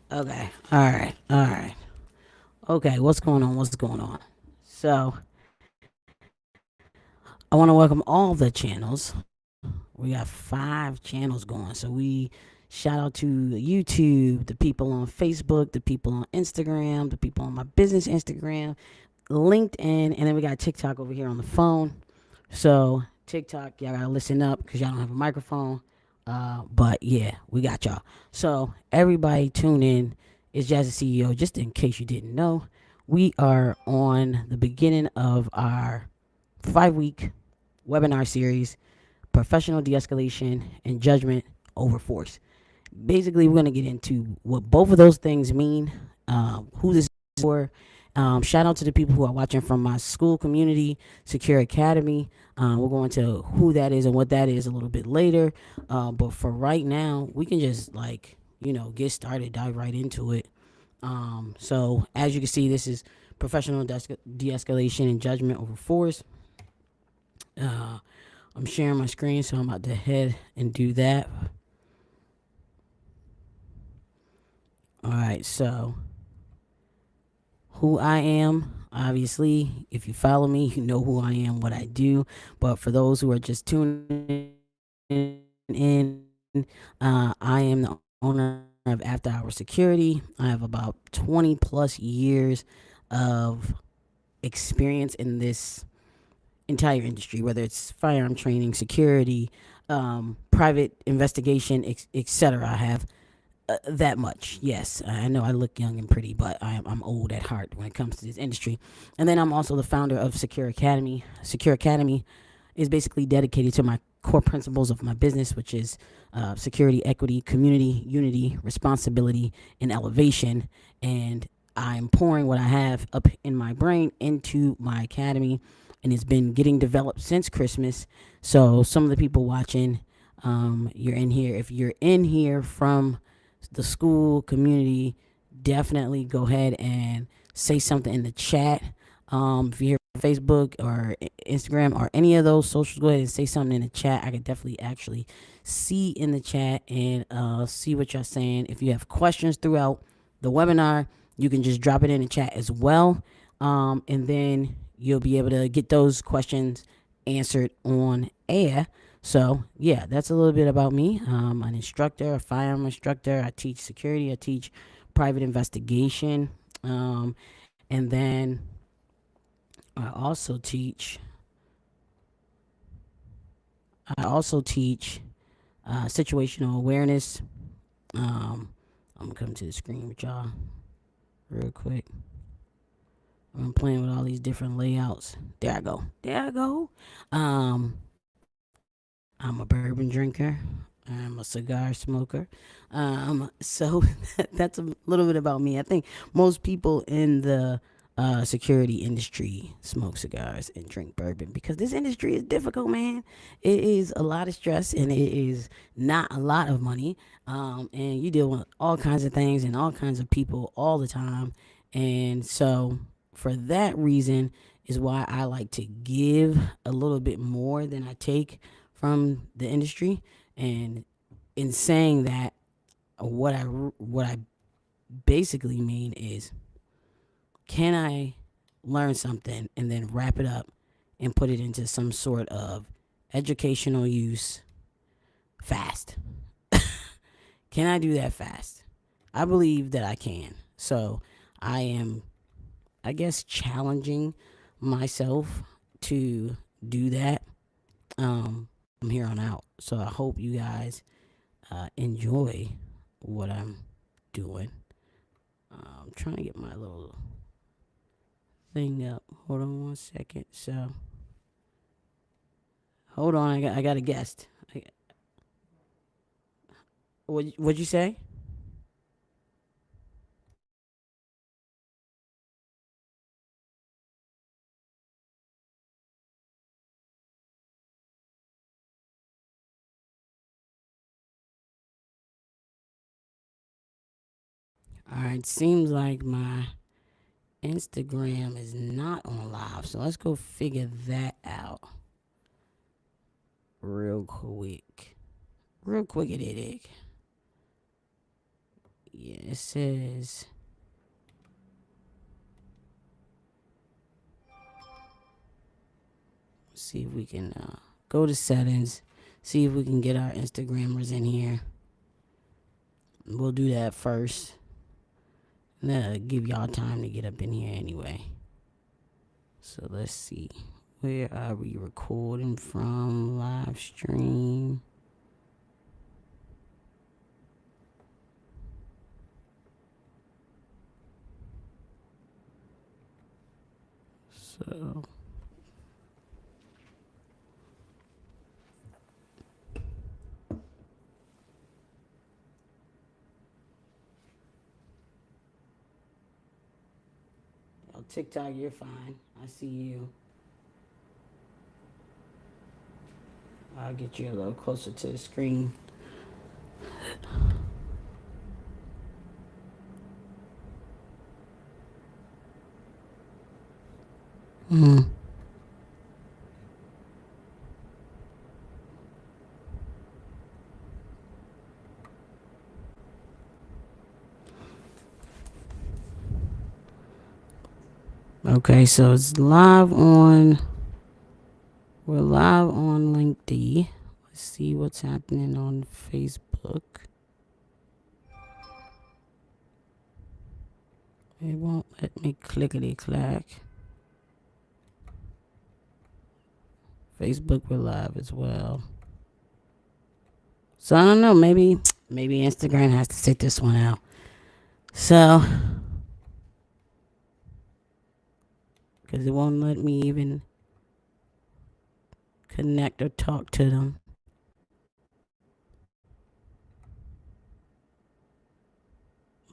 Okay. All right. All right. Okay. What's going on? What's going on? So, I want to welcome all the channels. We got 5 channels going. So, we shout out to YouTube, the people on Facebook, the people on Instagram, the people on my business Instagram, LinkedIn, and then we got TikTok over here on the phone. So, TikTok, y'all got to listen up because y'all don't have a microphone. But yeah, we got y'all. So everybody tune in. It's Jazzy CEO. Just in case you didn't know, we are on the beginning of our 5 week webinar series, Professional De-Escalation and Judgment Over Force. Basically, we're going to get into what both of those things mean, who this is for. Shout out to the people who are watching from my school community, S.E.C.U.R.E Academy. We'll go into who that is and what that is a little bit later. But for right now, we can just get started, dive right into it. So as you can see, this is professional de-escalation and judgment over force. Uh, I'm sharing my screen, so I'm about to head and do that. All right, so who I am. Obviously, if you follow me, you know who I am, what I do. But for those who are just tuning in, I am the owner of After Hour Security. I have about 20 plus years of experience in this entire industry, whether it's firearm training, security, private investigation, etc. I have that much. Yes, I know I look young and pretty, but I'm old at heart when it comes to this industry. And then I'm also the founder of S.E.C.U.R.E Academy. S.E.C.U.R.E Academy is basically dedicated to my core principles of my business, which is security, equity, community, unity, responsibility, and elevation. And I'm pouring what I have up in my brain into my academy, and it's been getting developed since Christmas. So some of the people watching, you're in here. If you're in here from the school community, definitely go ahead and say something in the chat. If you're here on Facebook or Instagram or any of those socials, go ahead and say something in the chat. I could definitely actually see in the chat and see what you're saying. If you have questions throughout the webinar, you can just drop it in the chat as well. And then you'll be able to get those questions answered on air. So yeah, that's a little bit about me. An instructor, a firearm instructor. I teach security. I teach private investigation, and then I also teach. I also teach situational awareness. I'm gonna come to the screen with y'all real quick. I'm playing with all these different layouts. There I go. There I go. I'm a bourbon drinker. I'm a cigar smoker. So that's a little bit about me. I think most people in the security industry smoke cigars and drink bourbon because this industry is difficult, man. It is a lot of stress and it is not a lot of money. And you deal with all kinds of things and all kinds of people all the time. And so for that reason is why I like to give a little bit more than I take from the industry. And in saying that, what I basically mean is, can I learn something and then wrap it up and put it into some sort of educational use fast? Can I do that fast? I believe that I can. So I am, I guess, challenging myself to do that from here on out. So I hope you guys enjoy what I'm doing. I'm trying to get my little thing up. Hold on 1 second. So hold on. I got a guest. What'd you say? All right. Seems like my Instagram is not on live. So let's go figure that out real quick. Real quick it is. Yeah, it says. See if we can go to settings. See if we can get our Instagrammers in here. We'll do that first. That'll give y'all time to get up in here anyway. So let's see. Where are we recording from? Live stream. So oh, TikTok, you're fine. I see you. I'll get you a little closer to the screen. Hmm. Okay, so it's live on. We're live on LinkedIn. Let's see what's happening on Facebook. It won't let me clickety clack. Facebook, we're live as well. So I don't know. Maybe Instagram has to sit this one out. So, because it won't let me even connect or talk to them.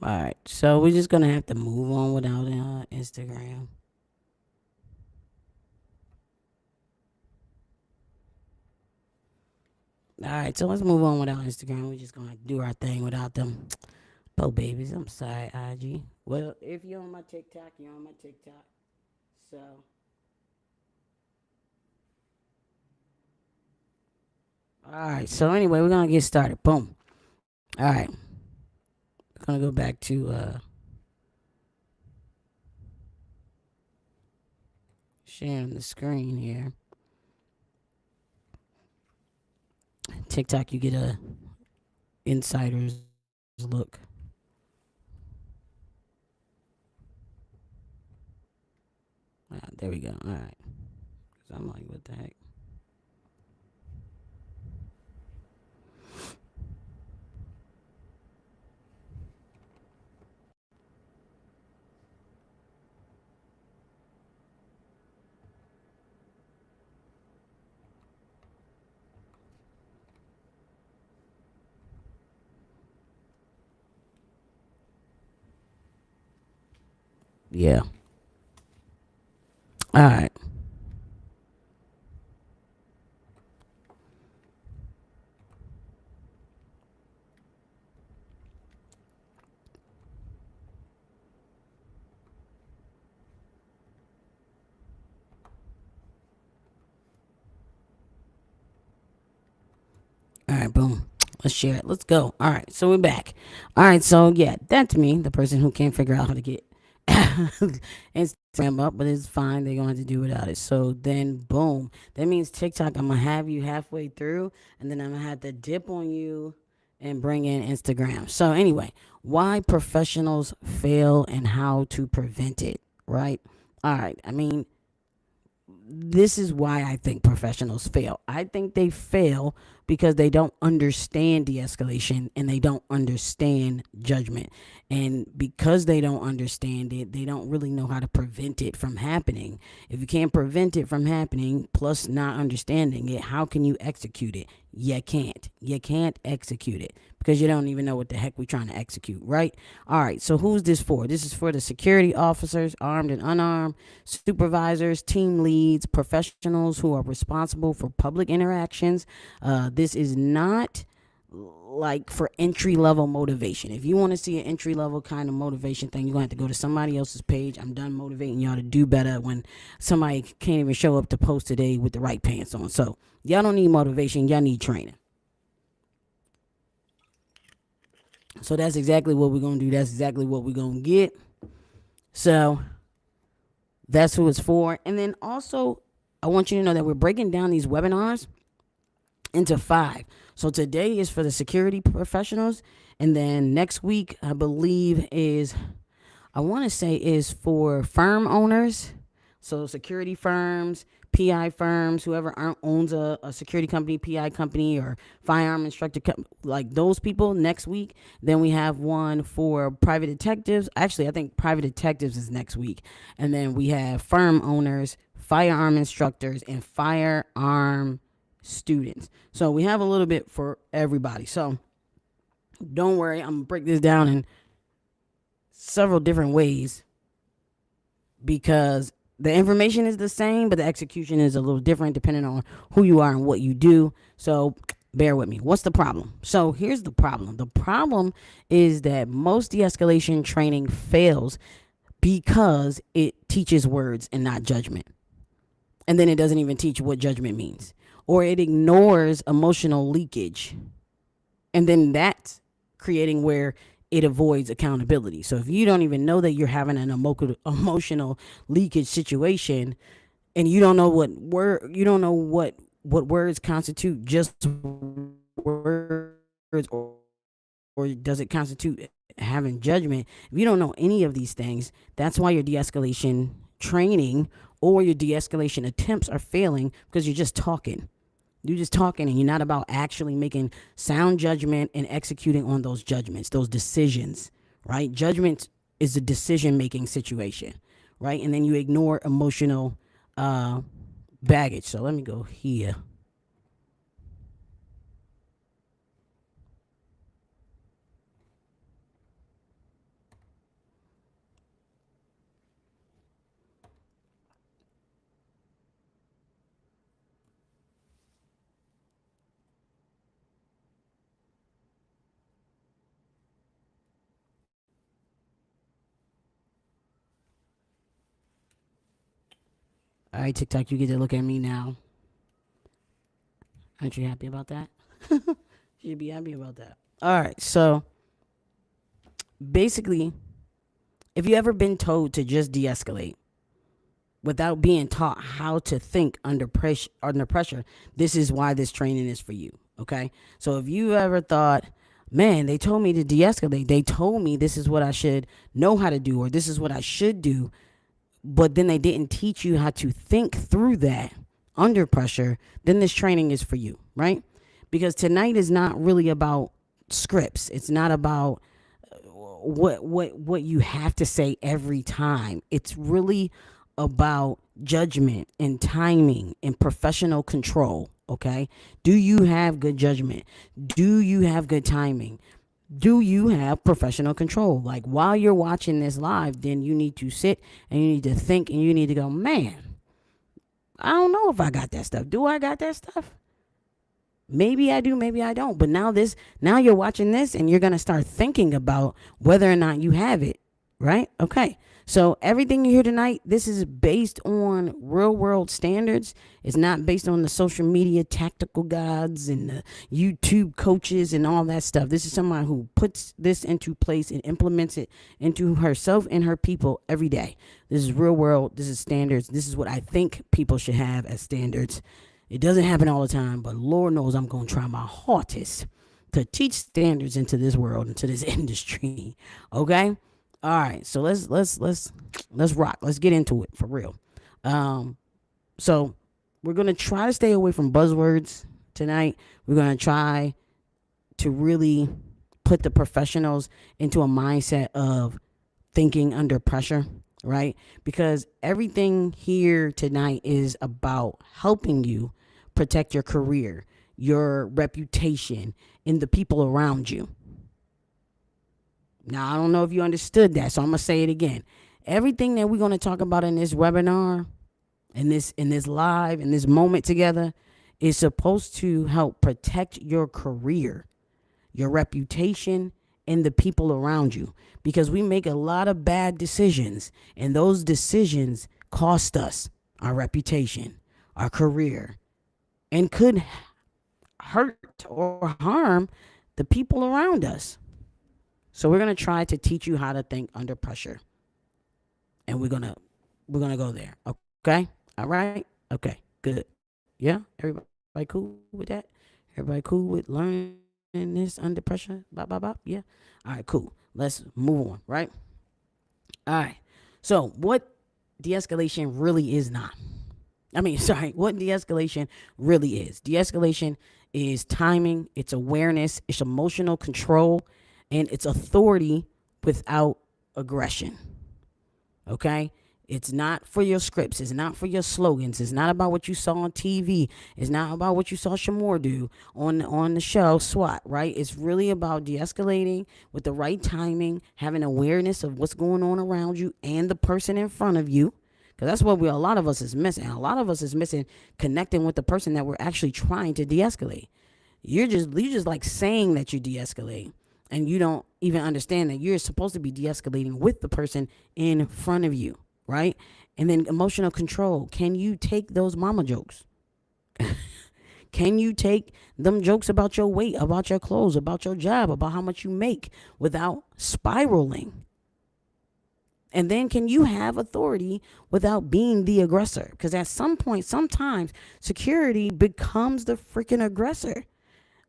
All right. So we're just gonna have to move on without Instagram. All right. So let's move on without Instagram. We're just gonna do our thing without them. Oh, babies. I'm sorry, IG. Well, if you're on my TikTok, you're on my TikTok. So. All right. So anyway, we're gonna get started. Boom. All right. We're gonna go back to sharing the screen here. TikTok, you get a insider's look. There we go. All right. Cause I'm like, what the heck? Yeah. All right. All right, boom. Let's share it. Let's go. All right, so we're back. All right, so yeah, that's me, the person who can't figure out how to get Instagram up, but it's fine. They're going to have to do without it. So then, boom. That means TikTok, I'm going to have you halfway through, and then I'm going to have to dip on you and bring in Instagram. So, anyway, why professionals fail and how to prevent it, right? All right, I mean, this is why I think professionals fail. I think they fail because they don't understand de-escalation and they don't understand judgment. And because they don't understand it, they don't really know how to prevent it from happening. If you can't prevent it from happening, plus not understanding it, how can you execute it? You can't. You can't execute it because you don't even know what the heck we're trying to execute, right? All right, so who's this for? This is for the security officers, armed and unarmed, supervisors, team leads, professionals who are responsible for public interactions. This is not like for entry level motivation. If you want to see an entry level kind of motivation thing, you're going to have to go to somebody else's page. I'm done motivating y'all to do better when somebody can't even show up to post today with the right pants on. So y'all don't need motivation, y'all need training. So that's exactly what we're going to do. That's exactly what we're going to get. So that's who it's for. And then also, I want you to know that we're breaking down these webinars into 5. So today is for the security professionals. And then next week, I believe, I want to say is for firm owners. So security firms, PI firms, whoever owns a security company, PI company, or firearm instructor, like those people next week. Then we have one for private detectives. Actually, I think private detectives is next week. And then we have firm owners, firearm instructors, and firearm students. So we have a little bit for everybody. So don't worry, I'm going to break this down in several different ways because the information is the same, but the execution is a little different depending on who you are and what you do. So bear with me. What's the problem? So here's the problem. The problem is that most de-escalation training fails because it teaches words and not judgment. And then it doesn't even teach what judgment means. Or it ignores emotional leakage. And then that's creating where it avoids accountability. So if you don't even know that you're having an emotional leakage situation, and you don't know what words constitute just words, or does it constitute having judgment? If you don't know any of these things, that's why your de-escalation training or your de-escalation attempts are failing, because you're just talking. You're just talking, and you're not about actually making sound judgment and executing on those judgments, those decisions, right? Judgment is a decision making situation, right? And then you ignore emotional baggage. So let me go here. All right, TikTok, you get to look at me now. Aren't you happy about that? You should be happy about that. All right, so basically, if you ever been told to just de-escalate without being taught how to think under pressure, this is why this training is for you. Okay, so if you ever thought, man, they told me to de-escalate, they told me this is what I should know how to do, or this is what I should do, but then they didn't teach you how to think through that under pressure, then this training is for you, right? Because tonight is not really about scripts. It's not about what you have to say every time. It's really about judgment and timing and professional control. Okay, do you have good judgment? Do you have good timing? Do you have professional control? Like, while you're watching this live, then you need to sit and you need to think and you need to go, man, I don't know if I got that stuff. Do I got that stuff? Maybe I do, maybe I don't. But now you're watching this and you're going to start thinking about whether or not you have it, right? Okay. So everything you hear tonight, this is based on real world standards. It's not based on the social media tactical guides and the YouTube coaches and all that stuff. This is someone who puts this into place and implements it into herself and her people every day. This is real world. This is standards. This is what I think people should have as standards. It doesn't happen all the time, but Lord knows I'm going to try my hardest to teach standards into this world, into this industry. Okay? All right. So let's rock. Let's get into it for real. So we're going to try to stay away from buzzwords tonight. We're going to try to really put the professionals into a mindset of thinking under pressure, right? Because everything here tonight is about helping you protect your career, your reputation, and the people around you. Now, I don't know if you understood that, so I'm going to say it again. Everything that we're going to talk about in this webinar, in this live, in this moment together, is supposed to help protect your career, your reputation, and the people around you, because we make a lot of bad decisions, and those decisions cost us our reputation, our career, and could hurt or harm the people around us. So we're gonna try to teach you how to think under pressure, and we're gonna go there. Okay, all right, okay, good. Yeah, everybody cool with that? Everybody cool with learning this under pressure? Bop bop bop. Yeah. All right, cool. Let's move on. Right. All right. So what de-escalation really is not. I mean, sorry, what de escalation really is. De escalation is timing, it's awareness, it's emotional control, and it's authority without aggression. Okay? It's not for your scripts. It's not for your slogans. It's not about what you saw on TV. It's not about what you saw S.E.C.U.R.E do on the show SWAT, right? It's really about de-escalating with the right timing, having awareness of what's going on around you and the person in front of you. Because that's what a lot of us is missing. A lot of us is missing connecting with the person that we're actually trying to de-escalate. You're just like saying that you de-escalate, and you don't even understand that you're supposed to be de-escalating with the person in front of you, right? And then emotional control. Can you take those mama jokes? Can you take them jokes about your weight, about your clothes, about your job, about how much you make without spiraling? And then can you have authority without being the aggressor? Because at some point, sometimes security becomes the freaking aggressor.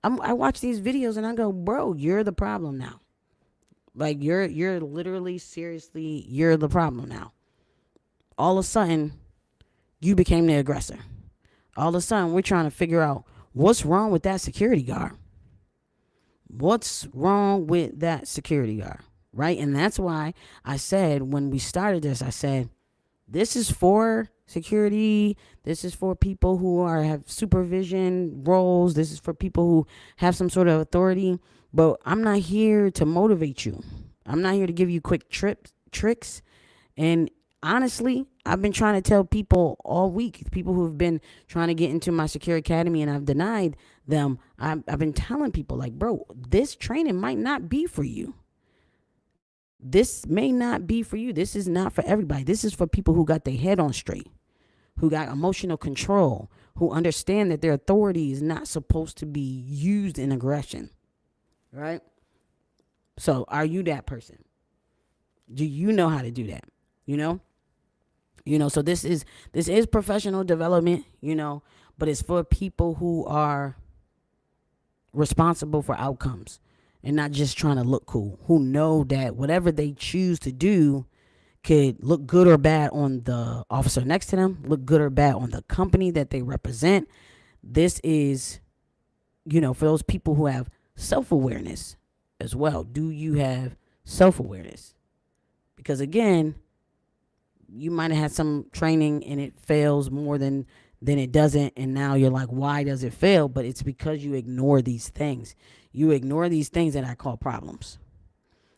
I watch these videos and I go, bro, you're the problem now. Like you're literally, seriously, you're the problem now. All of a sudden, you became the aggressor. All of a sudden, we're trying to figure out what's wrong with that security guard. What's wrong with that security guard? Right? And that's why I said when we started this, I said, this is for security. This is for people who have supervision roles. This is for people who have some sort of authority. But I'm not here to motivate you. I'm not here to give you quick tricks. And honestly, I've been trying to tell people all week, people who've been trying to get into my S.E.C.U.R.E Academy and I've denied them. I've been telling people like, bro, this training might not be for you. This may not be for you. This is not for everybody. This is for people who got their head on straight, who got emotional control, who understand that their authority is not supposed to be used in aggression. Right? So are you that person? Do you know how to do that? You know, so this is professional development, but it's for people who are responsible for outcomes and not just trying to look cool, who know that whatever they choose to do could look good or bad on the officer next to them, look good or bad on the company that they represent. This is, for those people who have self-awareness as well. Do you have self-awareness? Because again, you might have had some training and it fails more than it doesn't, and now you're like, why does it fail? But it's because you ignore these things. You ignore these things that I call problems,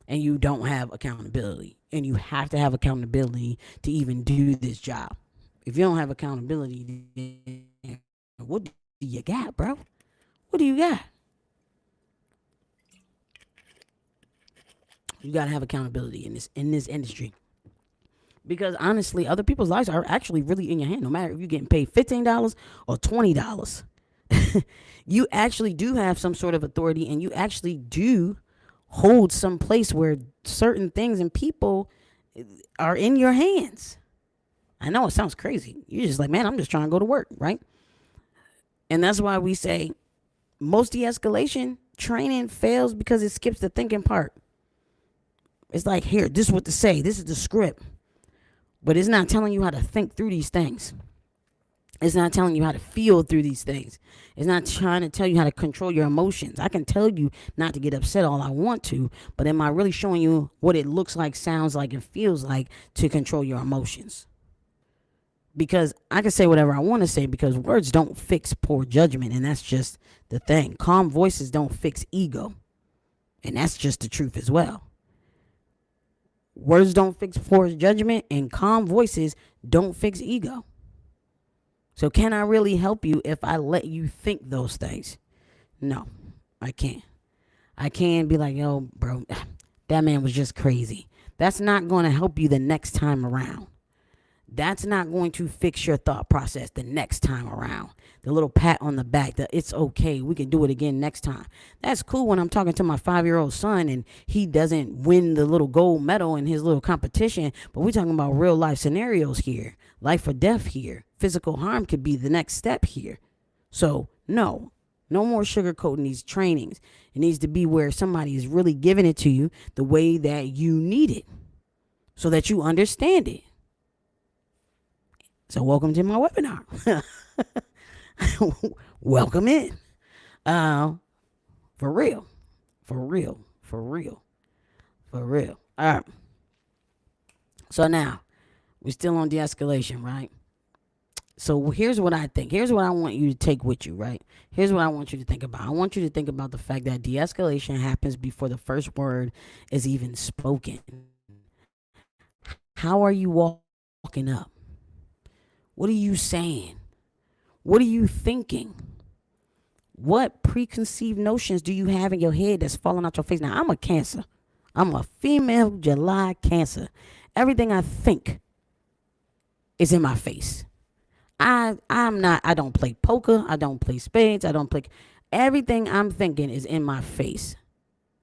and you don't have accountability. And you have to have accountability to even do this job. If you don't have accountability, then what do you got, bro? What do you got? You gotta have accountability in this industry. Because honestly, other people's lives are actually really in your hand. No matter if you're getting paid $15 or $20, you actually do have some sort of authority, and you actually do hold some place where certain things and people are in your hands. I know it sounds crazy. You're just like, man, I'm just trying to go to work, right? And that's why we say most de-escalation training fails because it skips the thinking part. It's like, here, this is what to say. This is the script. But it's not telling you how to think through these things. It's not telling you how to feel through these things. It's not trying to tell you how to control your emotions. I can tell you not to get upset all I want to, but am I really showing you what it looks like, sounds like, and feels like to control your emotions? Because I can say whatever I want to say, because words don't fix poor judgment, and that's just the thing. Calm voices don't fix ego, and that's just the truth as well. Words don't fix poor judgment, and calm voices don't fix ego. So can I really help you if I let you think those things? No, I can't. I can't be like, yo, bro, that man was just crazy. That's not going to help you the next time around. That's not going to fix your thought process the next time around. The little pat on the back, the it's okay, we can do it again next time. That's cool when I'm talking to my 5-year-old son and he doesn't win the little gold medal in his little competition, but we're talking about real life scenarios here. Life or death here. Physical harm could be the next step here. So, no more sugarcoating these trainings. It needs to be where somebody is really giving it to you the way that you need it so that you understand it. So welcome to my webinar. Welcome in. For real. All right. So now, we're still on de-escalation, right? So here's what I think. Here's what I want you to take with you, right? Here's what I want you to think about. I want you to think about the fact that de-escalation happens before the first word is even spoken. How are you walking up? What are you saying? What are you thinking? What preconceived notions do you have in your head that's falling out your face? Now, I'm a Cancer. I'm a female July Cancer. Everything I think is in my face. I don't play poker. I don't play spades. Everything I'm thinking is in my face.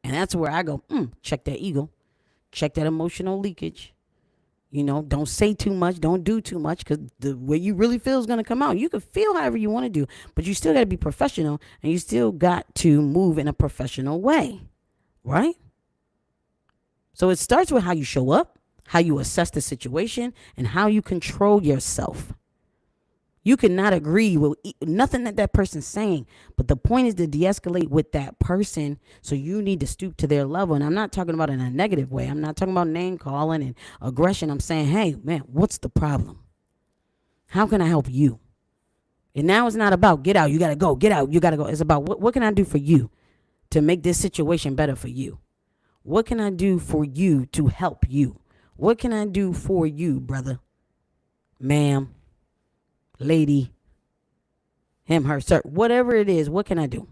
And that's where I go, check that ego. Check that emotional leakage. Don't say too much. Don't do too much because the way you really feel is going to come out. You can feel however you want to do, but you still got to be professional and you still got to move in a professional way, right? So it starts with how you show up, how you assess the situation, and how you control yourself. You cannot agree with nothing that person's saying, but the point is to de-escalate with that person. So you need to stoop to their level. And I'm not talking about in a negative way. I'm not talking about name calling and aggression. I'm saying, hey, man, what's the problem? How can I help you? And now it's not about get out. You got to go. Get out. You got to go. It's about what can I do for you to make this situation better for you? What can I do for you to help you? What can I do for you, brother, ma'am, lady, him, her, sir, whatever it is, what can I do?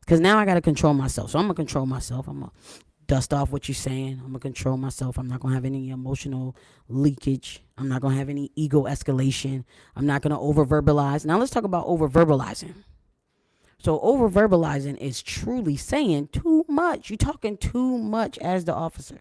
Because now I got to control myself. So I'm going to control myself. I'm going to dust off what you're saying. I'm going to control myself. I'm not going to have any emotional leakage. I'm not going to have any ego escalation. I'm not going to over-verbalize. Now let's talk about over-verbalizing. So over-verbalizing is truly saying too much. You're talking too much as the officer.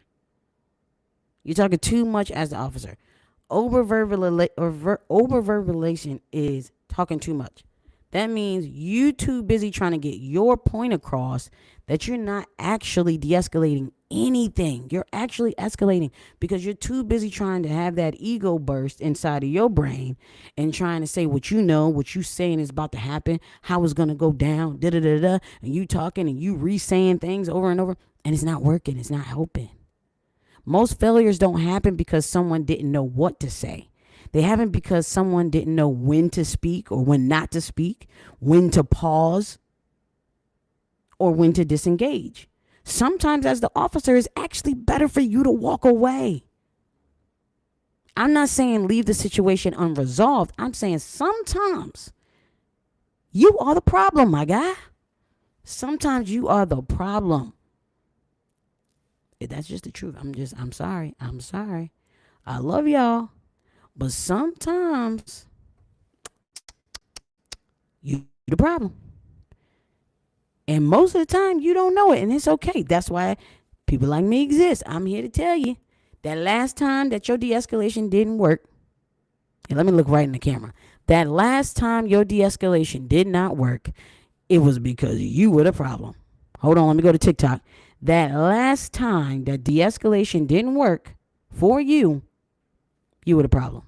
Over-verbalization is talking too much. That means you too busy trying to get your point across that you're not actually de-escalating anything. You're actually escalating because you're too busy trying to have that ego burst inside of your brain and trying to say what you know, what you saying is about to happen, how it's going to go down, and you talking and you re-saying things over and over, and it's not working. It's not helping. Most failures don't happen because someone didn't know what to say. They happen because someone didn't know when to speak or when not to speak, when to pause, or when to disengage. Sometimes as the officer, it's actually better for you to walk away. I'm not saying leave the situation unresolved. I'm saying sometimes you are the problem, my guy. Sometimes you are the problem. That's just the truth. I'm sorry. I love y'all. But sometimes you the problem. And most of the time you don't know it, and it's okay. That's why people like me exist. I'm here to tell you that last time that your de-escalation didn't work, and let me look right in the camera. That last time your de-escalation did not work, it was because you were the problem. Hold on, let me go to TikTok. That last time that de-escalation didn't work for you, you were the problem.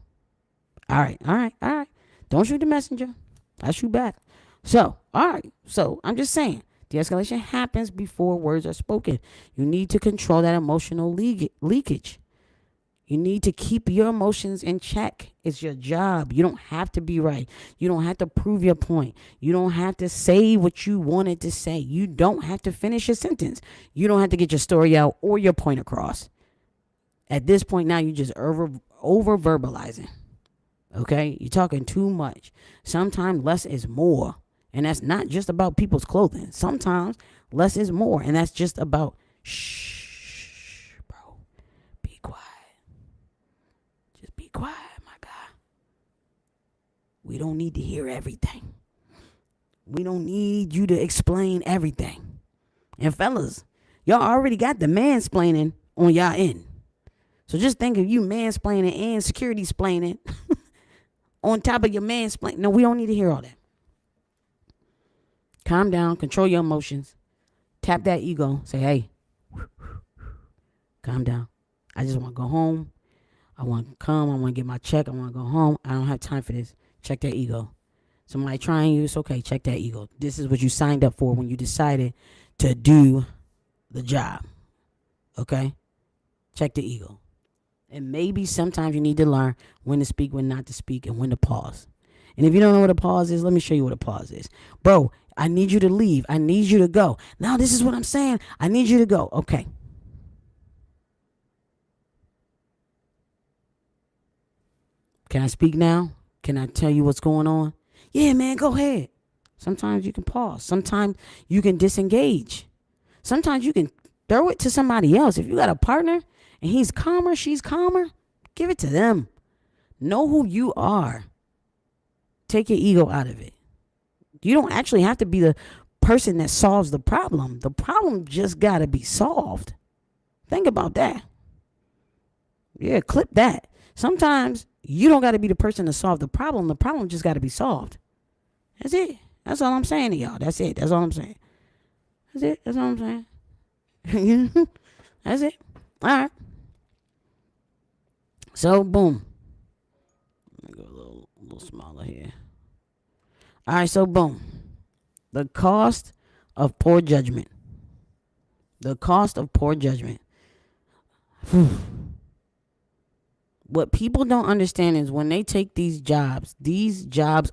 All right. Don't shoot the messenger. I shoot back. So, all right. So, I'm just saying, de-escalation happens before words are spoken. You need to control that emotional leakage. You need to keep your emotions in check. It's your job. You don't have to be right. You don't have to prove your point. You don't have to say what you wanted to say. You don't have to finish your sentence. You don't have to get your story out or your point across. At this point now, you're just over-verbalizing. Okay? You're talking too much. Sometimes less is more. And that's not just about people's clothing. Sometimes less is more. And that's just about shh, bro. Be quiet. Just be quiet, my guy. We don't need to hear everything. We don't need you to explain everything. And fellas, y'all already got the mansplaining on y'all end. So just think of you mansplaining and security splaining on top of your mansplaining. No, we don't need to hear all that. Calm down, control your emotions. Tap that ego. Say, hey, calm down. I just want to go home. I want to come. I want to get my check. I want to go home. I don't have time for this. Check that ego. Somebody trying you, it's okay. Check that ego. This is what you signed up for when you decided to do the job. Okay? Check the ego. And maybe sometimes you need to learn when to speak, when not to speak, and when to pause. And if you don't know what a pause is, let me show you what a pause is. Bro, I need you to leave. I need you to go. Now, this is what I'm saying. I need you to go. Okay. Can I speak now? Can I tell you what's going on? Yeah, man, go ahead. Sometimes you can pause. Sometimes you can disengage. Sometimes you can throw it to somebody else. If you got a partner and he's calmer, she's calmer, give it to them. Know who you are. Take your ego out of it. You don't actually have to be the person that solves the problem. The problem just got to be solved. Think about that. Yeah, clip that. Sometimes you don't got to be the person to solve the problem. The problem just got to be solved. That's it. That's all I'm saying to y'all. That's it. That's all I'm saying. That's it. That's all I'm saying. That's it. All right. So, boom. Let me go a little smaller here. All right, so boom. The cost of poor judgment. The cost of poor judgment. What people don't understand is when they take these jobs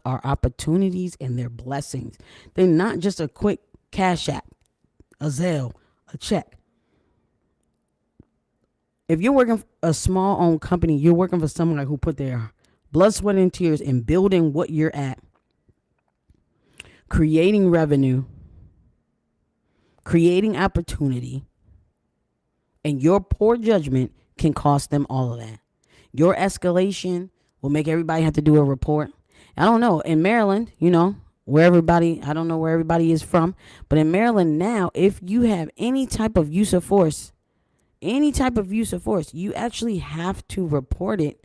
are opportunities and they're blessings. They're not just a quick cash app, a Zelle, a check. If you're working for a small owned company, you're working for someone who put their blood, sweat, and tears in building what you're at, creating revenue, creating opportunity, and your poor judgment can cost them all of that. Your escalation will make everybody have to do a report. I don't know. In Maryland, I don't know where everybody is from, but in Maryland now, if you have any type of use of force, you actually have to report it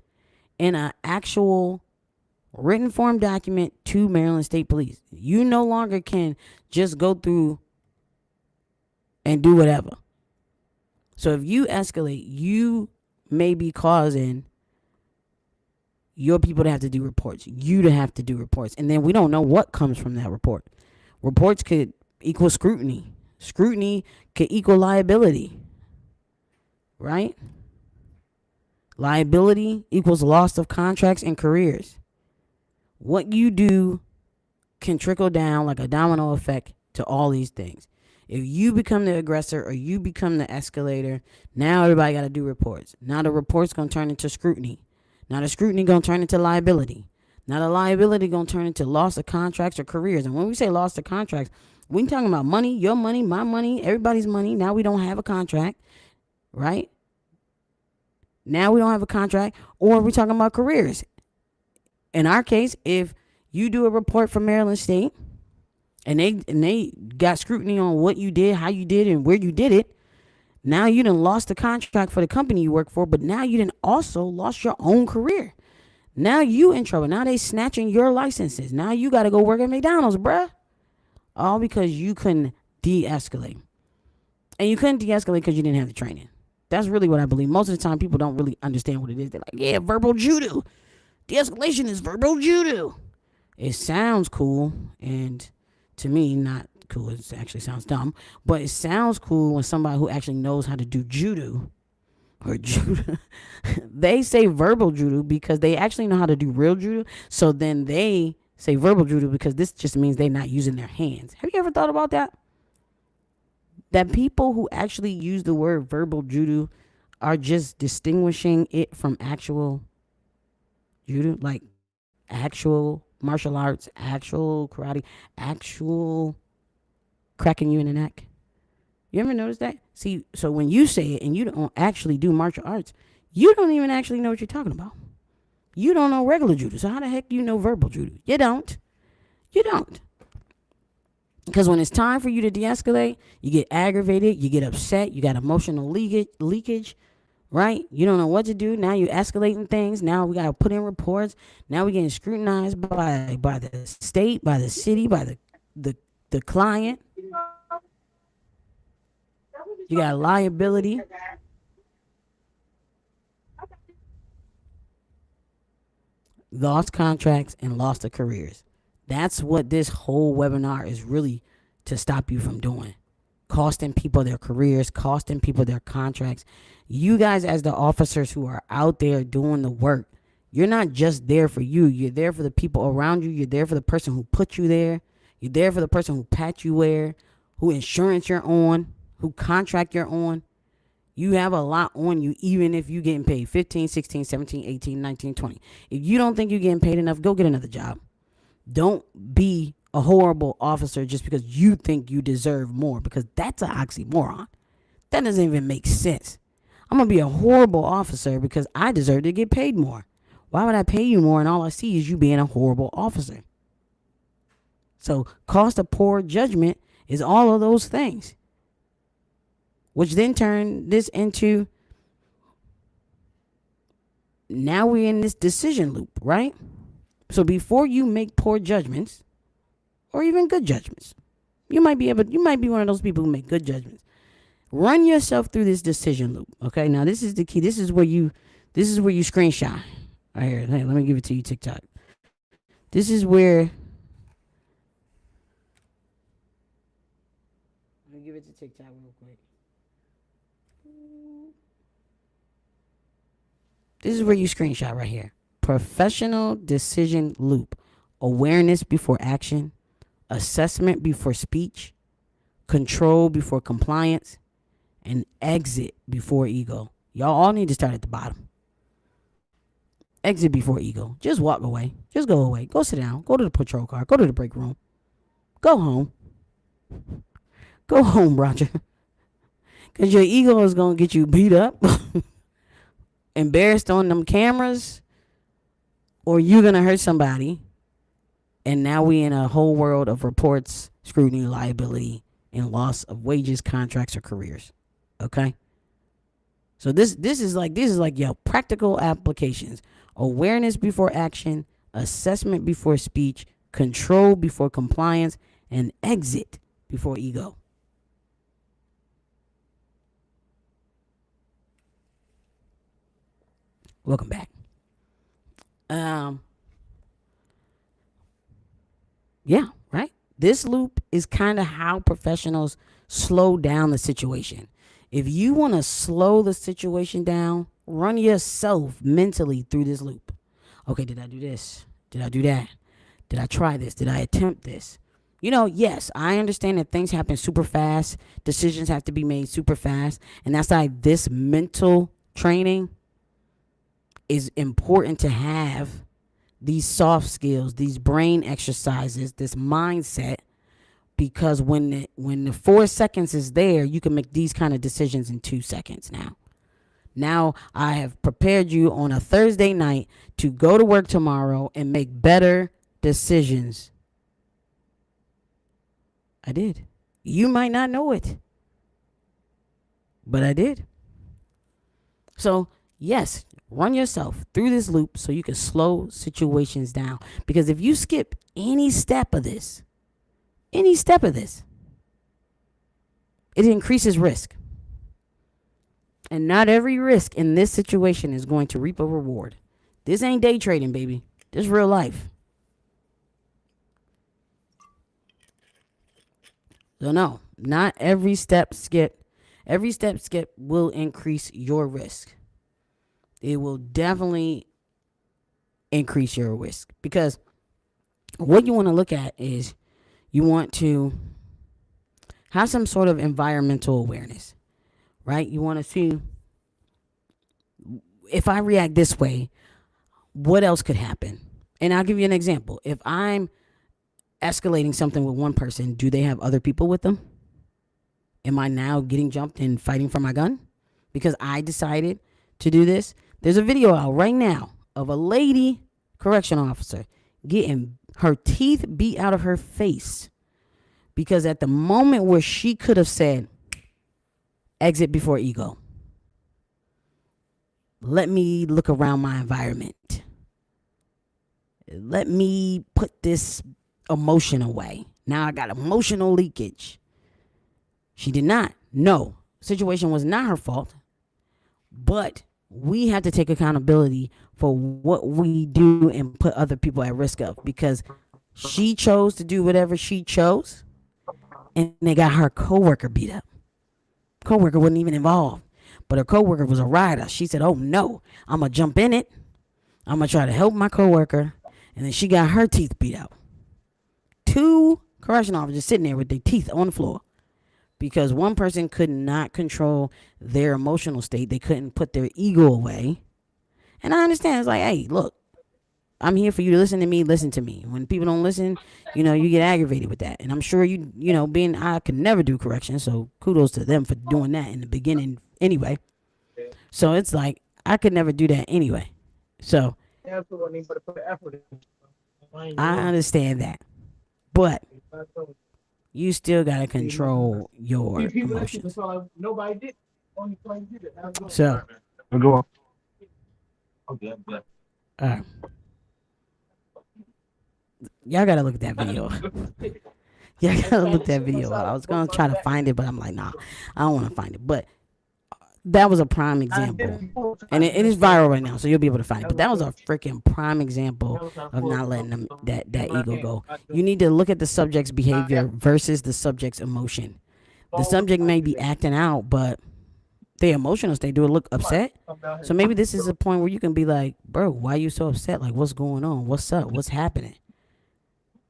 in an actual written form document to Maryland State Police. You no longer can just go through and do whatever. So if you escalate, you may be causing your people to have to do reports, you to have to do reports. And then we don't know what comes from that report. Reports could equal scrutiny. Scrutiny could equal liability. Right? Liability equals loss of contracts and careers. What you do can trickle down like a domino effect to all these things. If you become the aggressor or you become the escalator, now everybody got to do reports. Now the report's going to turn into scrutiny. Now the scrutiny going to turn into liability. Now the liability going to turn into loss of contracts or careers. And when we say loss of contracts, we're talking about money, your money, my money, everybody's money. Now we don't have a contract, right? Now we don't have a contract, or we're talking about careers. In our case, if you do a report from Maryland State and they got scrutiny on what you did, how you did, and where you did it, now you done lost the contract for the company you work for, but now you done also lost your own career. Now you in trouble. Now they snatching your licenses. Now you got to go work at McDonald's, bruh. All because you couldn't de-escalate. And you couldn't de-escalate because you didn't have the training. That's really what I believe. Most of the time, people don't really understand what it is. They're like, yeah, verbal judo. De-escalation is verbal judo. It sounds cool, and to me, not cool. It actually sounds dumb, but it sounds cool when somebody who actually knows how to do judo or judo. They say verbal judo because they actually know how to do real judo. So then they say verbal judo because this just means they're not using their hands. Have you ever thought about that? That people who actually use the word verbal judo are just distinguishing it from actual judo, like actual martial arts, actual karate, actual cracking you in the neck. You ever notice that? See, so when you say it and you don't actually do martial arts, you don't even actually know what you're talking about. You don't know regular judo. So how the heck do you know verbal judo? You don't. You don't. Because when it's time for you to de-escalate, you get aggravated, you get upset, you got emotional leakage, right? You don't know what to do. Now you're escalating things. Now we got to put in reports. Now we're getting scrutinized by the state, by the city, by the client. You got liability. Lost contracts and lost of careers. That's what this whole webinar is really to stop you from doing. Costing people their careers, costing people their contracts. You guys, as the officers who are out there doing the work, you're not just there for you. You're there for the people around you. You're there for the person who put you there. You're there for the person who pat you where, who insurance you're on, who contract you're on. You have a lot on you, even if you're getting paid 15, 16, 17, 18, 19, 20. If you don't think you're getting paid enough, go get another job. Don't be a horrible officer just because you think you deserve more, because that's an oxymoron. That doesn't even make sense. I'm going to be a horrible officer because I deserve to get paid more. Why would I pay you more and all I see is you being a horrible officer? So cost of poor judgment is all of those things, which then turn this into, now we're in this decision loop, right? So before you make poor judgments or even good judgments, you might be one of those people who make good judgments. Run yourself through this decision loop. Okay, now this is the key. This is where you screenshot. Right here. Hey, let me give it to you, TikTok. This is where, let me give it to TikTok real quick. This is where you screenshot right here. Professional decision loop. Awareness before action. Assessment before speech. Control before compliance. And exit before ego. Y'all all need to start at the bottom. Exit before ego. Just walk away. Just go away. Go sit down. Go to the patrol car. Go to the break room. Go home. Go home, Roger. Because your ego is going to get you beat up. Embarrassed on them cameras. Or you're going to hurt somebody. And now we in a whole world of reports, scrutiny, liability, and loss of wages, contracts, or careers. Okay? So this is like your practical applications. Awareness before action, assessment before speech, control before compliance, and exit before ego. Welcome back. Yeah, right? This loop is kind of how professionals slow down the situation. If you want to slow the situation down, run yourself mentally through this loop. Okay, did I do this? Did I do that? Did I try this? Did I attempt this? You know, yes, I understand that things happen super fast. Decisions have to be made super fast. And that's why this mental training is important to have. These soft skills, these brain exercises, this mindset, because when the 4 seconds is there, you can make these kind of decisions in 2 seconds now. Now I have prepared you on a Thursday night to go to work tomorrow and make better decisions. I did. You might not know it, but I did. So, yes, run yourself through this loop so you can slow situations down. Because if you skip any step of this, it increases risk. And not every risk in this situation is going to reap a reward. This ain't day trading, baby. This is real life. So no, not every step skip. Every step skip will increase your risk. It will definitely increase your risk, because what you want to look at is you want to have some sort of environmental awareness, right? You want to see, if I react this way, what else could happen? And I'll give you an example. If I'm escalating something with one person, do they have other people with them? Am I now getting jumped and fighting for my gun because I decided to do this? There's a video out right now of a lady correction officer getting her teeth beat out of her face because at the moment where she could have said, exit before ego, let me look around my environment, let me put this emotion away, now I got emotional leakage. She did not. No, situation was not her fault, but we have to take accountability for what we do and put other people at risk of, because she chose to do whatever she chose and they got her coworker beat up. Coworker wasn't even involved, but her coworker was a rider. She said, oh no, I'm gonna jump in it, I'm gonna try to help my coworker, and then she got her teeth beat out. 2 correction officers sitting there with their teeth on the floor because one person could not control their emotional state. They couldn't put their ego away. And I understand. It's like, hey, look, I'm here for you to listen to me. Listen to me. When people don't listen, you get aggravated with that. And I'm sure I could never do correction. So kudos to them for doing that in the beginning anyway. So it's like, I could never do that anyway. So I understand that. But you still got to control your emotions. So, go on. Y'all got to look at that video. Y'all got to look at that video. I was going to try to find it, but I'm like, nah, I don't want to find it. But that was a prime example. And it is viral right now, so you'll be able to find it. But that was a freaking prime example of not letting them that ego go. You need to look at the subject's behavior versus the subject's emotion. The subject may be acting out, but their emotional state, do it look upset? So maybe this is a point where you can be like, bro, why are you so upset? Like, what's going on? What's up? What's happening?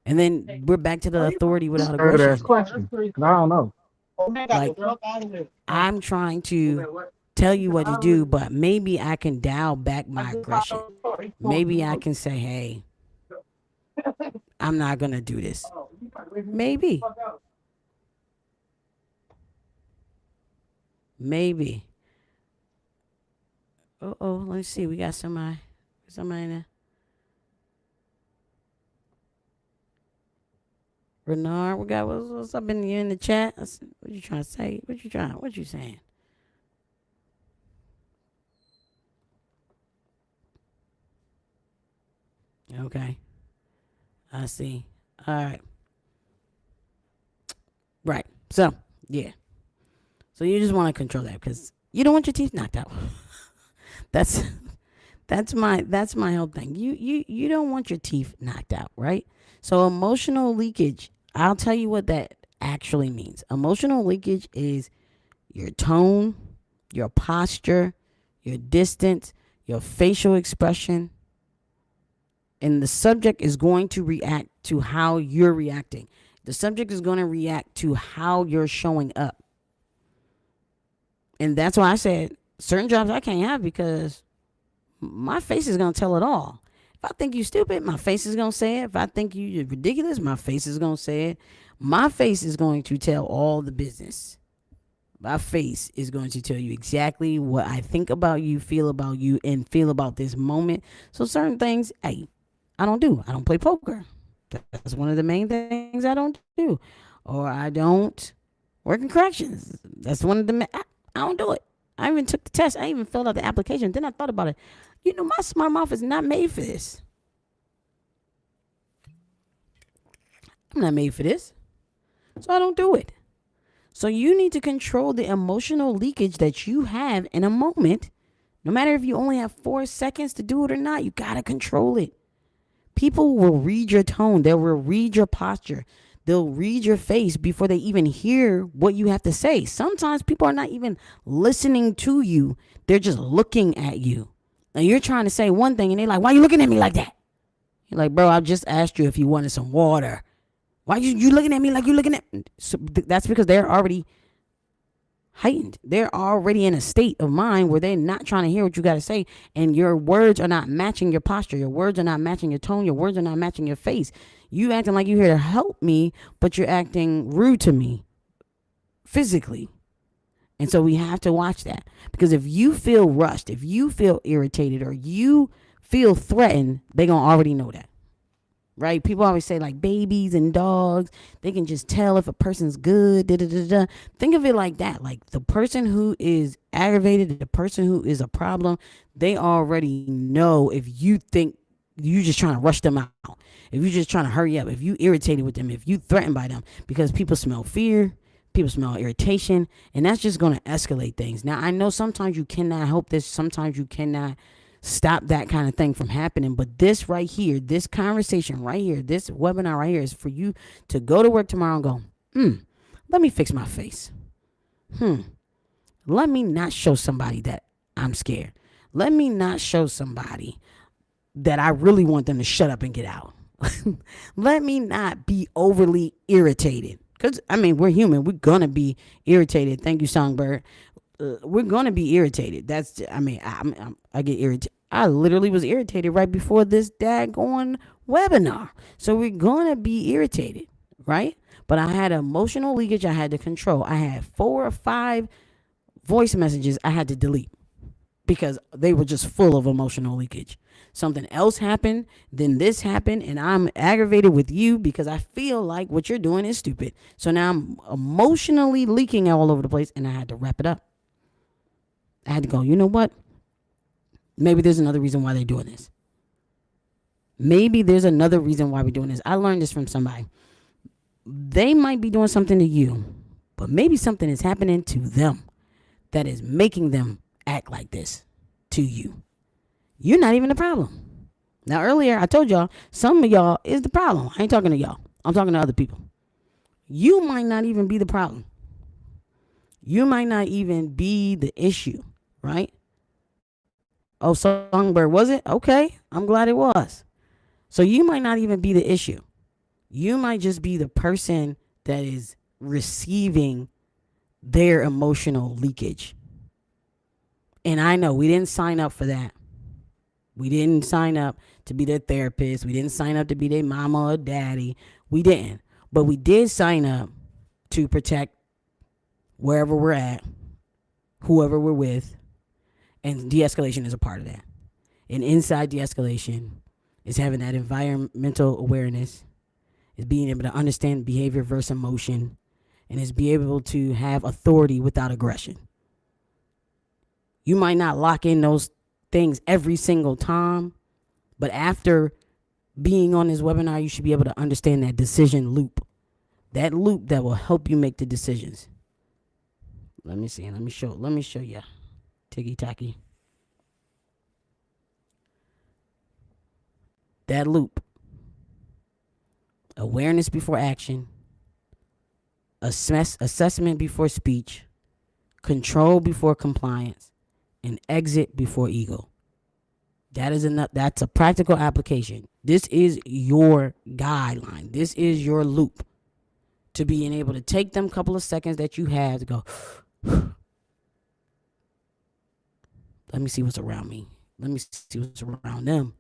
And then we're back to the authority without aggression. I don't know. Like, I'm trying to tell you what to do, but maybe I can dial back my aggression. Maybe I can say, hey, I'm not going to do this. Maybe. Uh-oh, let me see. We got somebody in there. Renard, we got what's up in the chat? What you trying to say? What you saying? Okay. I see. All right. Right. So, yeah. So you just want to control that because you don't want your teeth knocked out. That's my whole thing. You don't want your teeth knocked out, right? So emotional leakage, I'll tell you what that actually means. Emotional leakage is your tone, your posture, your distance, your facial expression, and the subject is going to react to how you're reacting. The subject is going to react to how you're showing up. And that's why I said certain jobs I can't have because my face is going to tell it all. If I think you stupid, my face is going to say it. If I think you're ridiculous, my face is going to say it. My face is going to tell all the business. My face is going to tell you exactly what I think about you, and feel about this moment. So certain things, hey, I don't do. I don't play poker. That's one of the main things I don't do. Or I don't work in corrections. That's one of the I don't do it. I even took the test. I even filled out the application. Then I thought about it. My smart mouth is not made for this. I'm not made for this. So I don't do it. So you need to control the emotional leakage that you have in a moment. No matter if you only have 4 seconds to do it or not, you got to control it. People will read your tone. They will read your posture. They'll read your face before they even hear what you have to say. Sometimes people are not even listening to you. They're just looking at you. And you're trying to say one thing and they're like, why are you looking at me like that? You're like, bro, I just asked you if you wanted some water. Why you looking at me like you looking at me? So that's because they're already heightened. They're already in a state of mind where they're not trying to hear what you got to say. And your words are not matching your posture. Your words are not matching your tone. Your words are not matching your face. You acting like you're here to help me, but you're acting rude to me physically. And so we have to watch that. Because if you feel rushed, if you feel irritated, or you feel threatened, they gonna already know that. Right? People always say like babies and dogs, they can just tell if a person's good. Da, da, da, da. Think of it like that. Like the person who is aggravated, the person who is a problem, they already know if you think you just trying to rush them out, if you just trying to hurry up, if you irritated with them, if you threatened by them, because people smell fear, people smell irritation, and that's just going to escalate things. Now I know sometimes you cannot help this, sometimes you cannot stop that kind of thing from happening. But this right here, this conversation right here, this webinar right here is for you to go to work tomorrow and go, let me fix my face. Let me not show somebody that I'm scared. Let me not show somebody that I really want them to shut up and get out. Let me not be overly irritated. Because, I mean, we're human. We're going to be irritated. Thank you, Songbird. We're going to be irritated. That's, I mean, I get irritated. I literally was irritated right before this daggone webinar. So we're going to be irritated, right? But I had emotional leakage I had to control. I had 4 or 5 voice messages I had to delete because they were just full of emotional leakage. Something else happened, then this happened, and I'm aggravated with you because I feel like what you're doing is stupid. So now I'm emotionally leaking all over the place, and I had to wrap it up. I had to go, you know what? Maybe there's another reason why they're doing this. Maybe there's another reason why we're doing this. I learned this from somebody. They might be doing something to you, but maybe something is happening to them that is making them act like this to you. You're not even the problem. Now, earlier I told y'all, some of y'all is the problem. I ain't talking to y'all. I'm talking to other people. You might not even be the problem. You might not even be the issue, right? Oh, Songbird, was it? Okay, I'm glad it was. So you might not even be the issue. You might just be the person that is receiving their emotional leakage. And I know we didn't sign up for that. We didn't sign up to be their therapist. We didn't sign up to be their mama or daddy. We didn't. But we did sign up to protect wherever we're at, whoever we're with, and de-escalation is a part of that. And inside de-escalation is having that environmental awareness, is being able to understand behavior versus emotion, and is be able to have authority without aggression. You might not lock in those things every single time, but after being on this webinar, you should be able to understand that decision loop. That loop that will help you make the decisions. Let me see. Let me show you. Ticky tacky. That loop. Awareness before action. Assessment before speech. Control before compliance. And exit before ego. That is enough. That's a practical application. This is your guideline. This is your loop to being able to take them couple of seconds that you have to go, let me see what's around me. Let me see what's around them.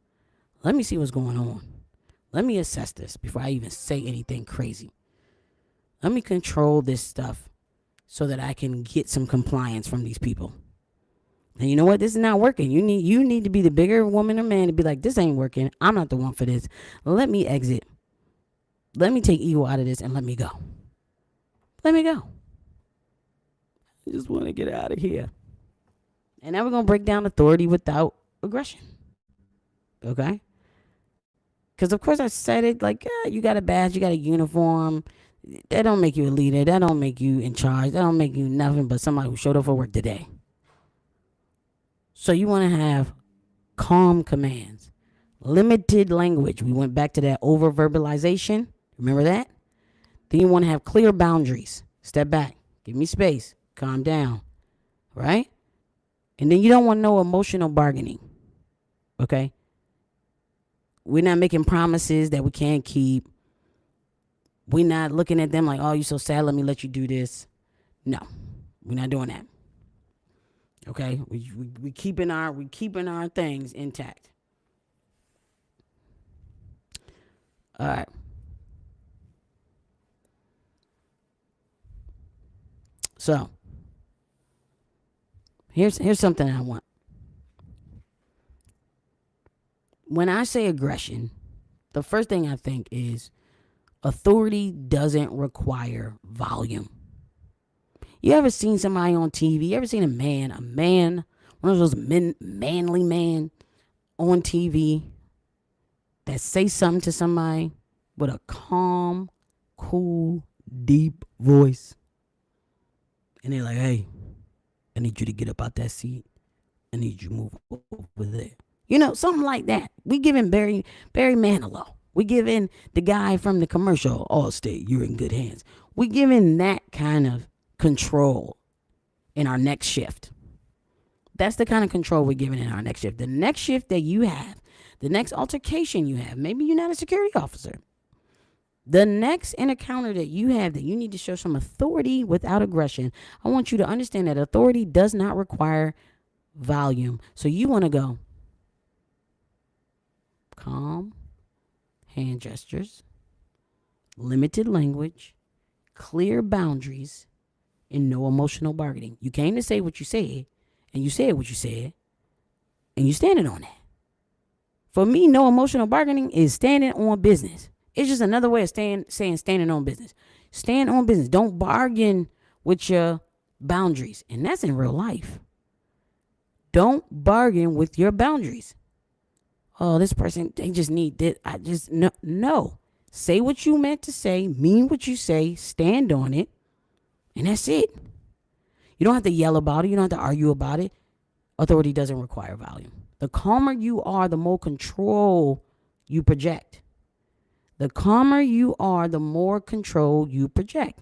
Let me see what's going on. Let me assess this before I even say anything crazy. Let me control this stuff so that I can get some compliance from these people. And you know what? This is not working. You need to be the bigger woman or man to be like, this ain't working. I'm not the one for this. Let me exit. Let me take ego out of this and let me go. Let me go. I just want to get out of here. And now we're going to break down authority without aggression. Okay? Because, of course, I said it like, you got a badge, you got a uniform. That don't make you a leader. That don't make you in charge. That don't make you nothing but somebody who showed up for work today. So you want to have calm commands, limited language. We went back to that over verbalization. Remember that? Then you want to have clear boundaries. Step back. Give me space. Calm down. Right? And then you don't want no emotional bargaining. Okay? We're not making promises that we can't keep. We're not looking at them like, oh, you're so sad. Let me let you do this. No, we're not doing that. Okay? We keeping our things intact. All right. So, here's something I want. when I say aggression, the first thing I think is authority doesn't require volume. You ever seen somebody on TV? You ever seen one of those manly man on TV that say something to somebody with a calm, cool, deep voice? And they're like, hey, I need you to get up out that seat. I need you to move over there. Something like that. We giving Barry Manilow. We giving the guy from the commercial, Allstate, you're in good hands. We giving that kind of control in our next shift. That's the kind of control we're giving in our next shift. The next shift that you have, the next altercation you have, maybe you're not a security officer. The next encounter that you have that you need to show some authority without aggression, I want you to understand that authority does not require volume. So you want to go calm, hand gestures, limited language, clear boundaries, and no emotional bargaining. You came to say what you said, and you said what you said, and you standing on that. For me, no emotional bargaining is standing on business. It's just another way of saying standing on business. Stand on business. Don't bargain with your boundaries. And that's in real life. Don't bargain with your boundaries. Oh, this person, they just need this. No. Say what you meant to say. Mean what you say. Stand on it. And that's it. You don't have to yell about it. You don't have to argue about it. Authority doesn't require volume. The calmer you are, the more control you project. The calmer you are, the more control you project.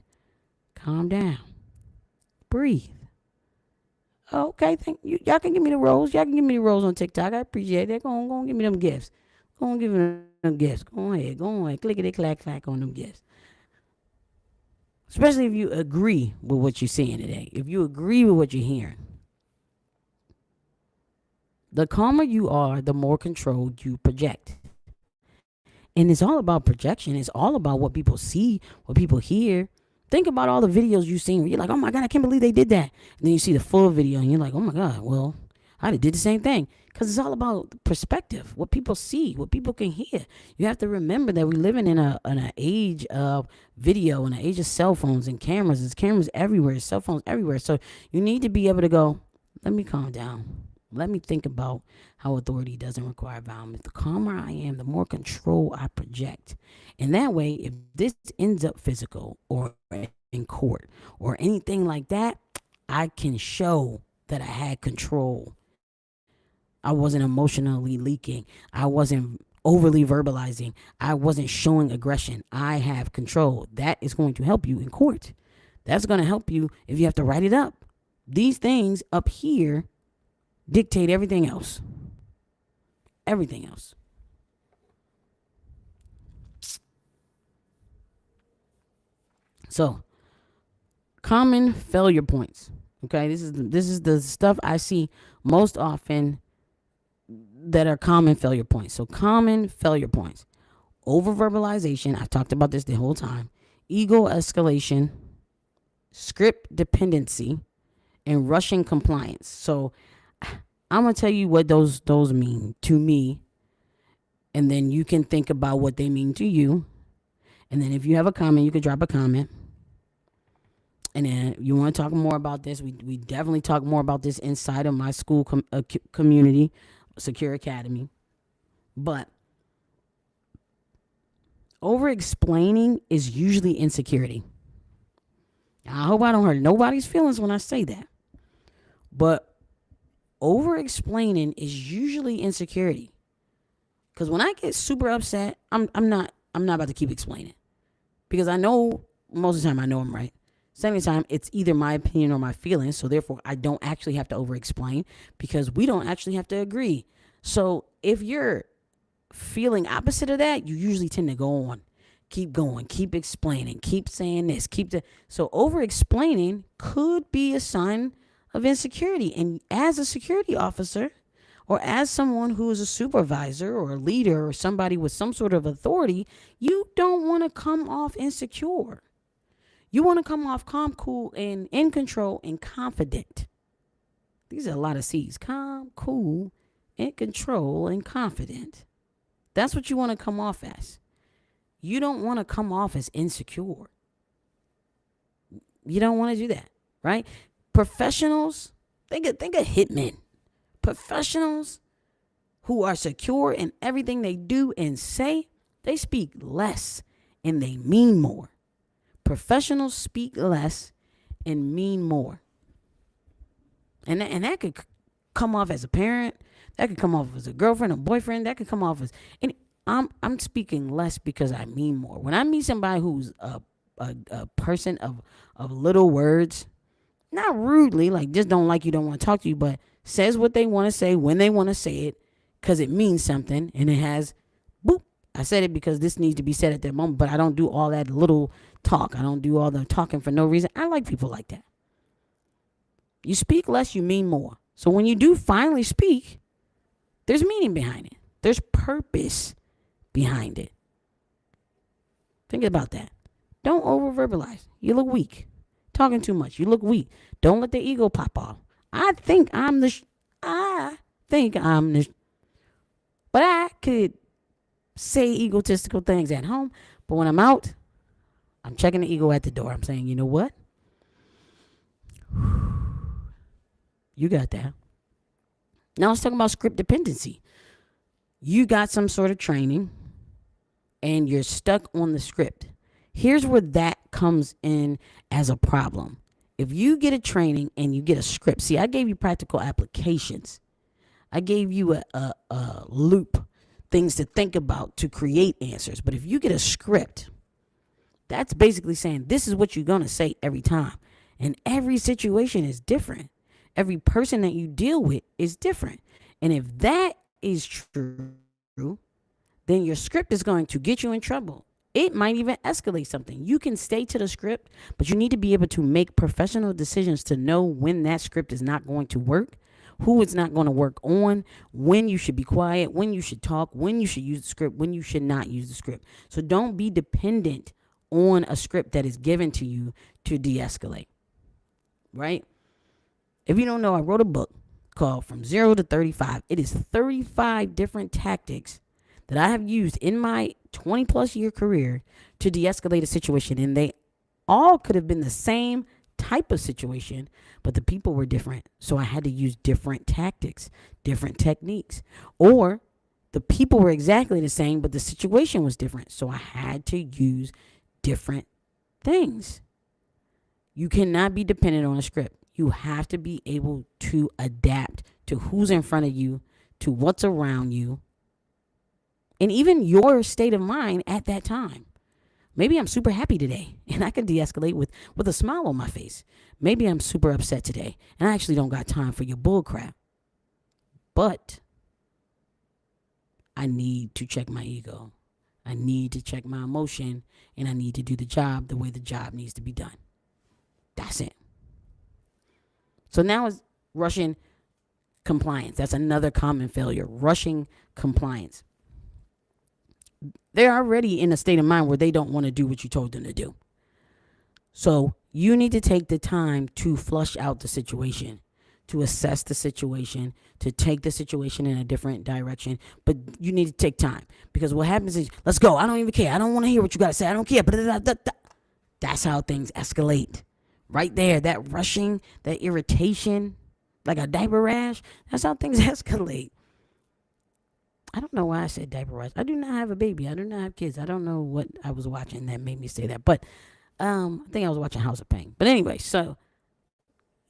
Calm down. Breathe. Okay, thank you. Y'all can give me the rose. Y'all can give me the rose on TikTok. I appreciate that. Go on, give me them gifts. Go on, give me them gifts. Go ahead. Clickety clack clack on them gifts. Especially if you agree with what you're seeing today. If you agree with what you're hearing. The calmer you are, the more control you project. And it's all about projection. It's all about what people see, what people hear. Think about all the videos you've seen where you're like, oh my God, I can't believe they did that. And then you see the full video and you're like, oh my God, well, I did the same thing. Because it's all about perspective, what people see, what people can hear. You have to remember that we're living in an age of video, in an age of cell phones and cameras. There's cameras everywhere, cell phones everywhere. So you need to be able to go, let me calm down. Let me think about how authority doesn't require violence. The calmer I am, the more control I project. And that way, if this ends up physical or in court or anything like that, I can show that I had control. I wasn't emotionally leaking. I wasn't overly verbalizing. I wasn't showing aggression. I have control. That is going to help you in court. That's going to help you if you have to write it up. These things up here dictate everything else. Everything else. So, common failure points. Okay, this is the stuff I see most often that are common failure points. So, common failure points: over verbalization. I've talked about this the whole time. Ego escalation, script dependency, and rushing compliance. So, I'm gonna tell you what those mean to me, and then you can think about what they mean to you. And then if you have a comment, you can drop a comment. And then you want to talk more about this, we definitely talk more about this inside of my school community, S.E.C.U.R.E Academy. But over explaining is usually insecurity. I hope I don't hurt nobody's feelings when I say that. But over explaining is usually insecurity. Because when I get super upset, I'm not about to keep explaining. Because I know most of the time I know I'm right. Second time, it's either my opinion or my feelings. So therefore, I don't actually have to over explain because we don't actually have to agree. So if you're feeling opposite of that, you usually tend to go on. Keep going, keep explaining, keep saying this, so over explaining could be a sign of insecurity. And as a security officer, or as someone who is a supervisor or a leader or somebody with some sort of authority, you don't want to come off insecure. You want to come off calm, cool, and in control and confident. These are a lot of C's. Calm, cool, in control, and confident. That's what you want to come off as. You don't want to come off as insecure. You don't want to do that, right? Professionals, think of hitmen. Professionals who are secure in everything they do and say, they speak less and they mean more. Professionals speak less and mean more. And that could come off as a parent. That could come off as a girlfriend, a boyfriend. That could come off as any. I'm speaking less because I mean more. When I meet somebody who's a person of little words, not rudely, like just don't like you, don't want to talk to you, but says what they want to say when they want to say it because it means something and it has, boop, I said it because this needs to be said at that moment, but I don't do all that little talk. I don't do all the talking for no reason. I like people like that. You speak less, you mean more. So when you do finally speak, there's meaning behind it. There's purpose behind it. Think about that. Don't over verbalize. You look weak. Talking too much. You look weak. Don't let the ego pop off. I think I'm the. But I could say egotistical things at home. But when I'm out, I'm checking the ego at the door. I'm saying, you know what? You got that. Now let's talk about script dependency. You got some sort of training and you're stuck on the script. Here's where that comes in as a problem. If you get a training and you get a script, see, I gave you practical applications. I gave you a loop, things to think about to create answers. But if you get a script, that's basically saying this is what you're going to say every time. And every situation is different. Every person that you deal with is different. And if that is true, then your script is going to get you in trouble. It might even escalate something. You can stay to the script, but you need to be able to make professional decisions to know when that script is not going to work, who it's not going to work on, when you should be quiet, when you should talk, when you should use the script, when you should not use the script. So don't be dependent on a script that is given to you to de-escalate, right? If you don't know, I wrote a book called From 0 to 35. It is 35 different tactics that I have used in my 20 plus year career to de-escalate a situation. And they all could have been the same type of situation, but the people were different. So I had to use different tactics, different techniques. Or the people were exactly the same, but the situation was different. So I had to use different things. You cannot be dependent on a script. You have to be able to adapt to who's in front of you, to what's around you, and even your state of mind at that time. Maybe I'm super happy today and I can de-escalate with a smile on my face. Maybe I'm super upset today and I actually don't got time for your bull crap. But I need to check my ego. I need to check my emotion and I need to do the job the way the job needs to be done. That's it. So now it's rushing compliance. That's another common failure. Rushing compliance. They're already in a state of mind where they don't want to do what you told them to do. So you need to take the time to flush out the situation, to assess the situation, to take the situation in a different direction. But you need to take time because what happens is, let's go. I don't even care. I don't want to hear what you got to say. I don't care. That's how things escalate. Right there, that rushing, that irritation, like a diaper rash, that's how things escalate. I don't know why I said diaper rash. I do not have a baby. I do not have kids. I don't know what I was watching that made me say that. But I think I was watching House of Pain. But anyway, so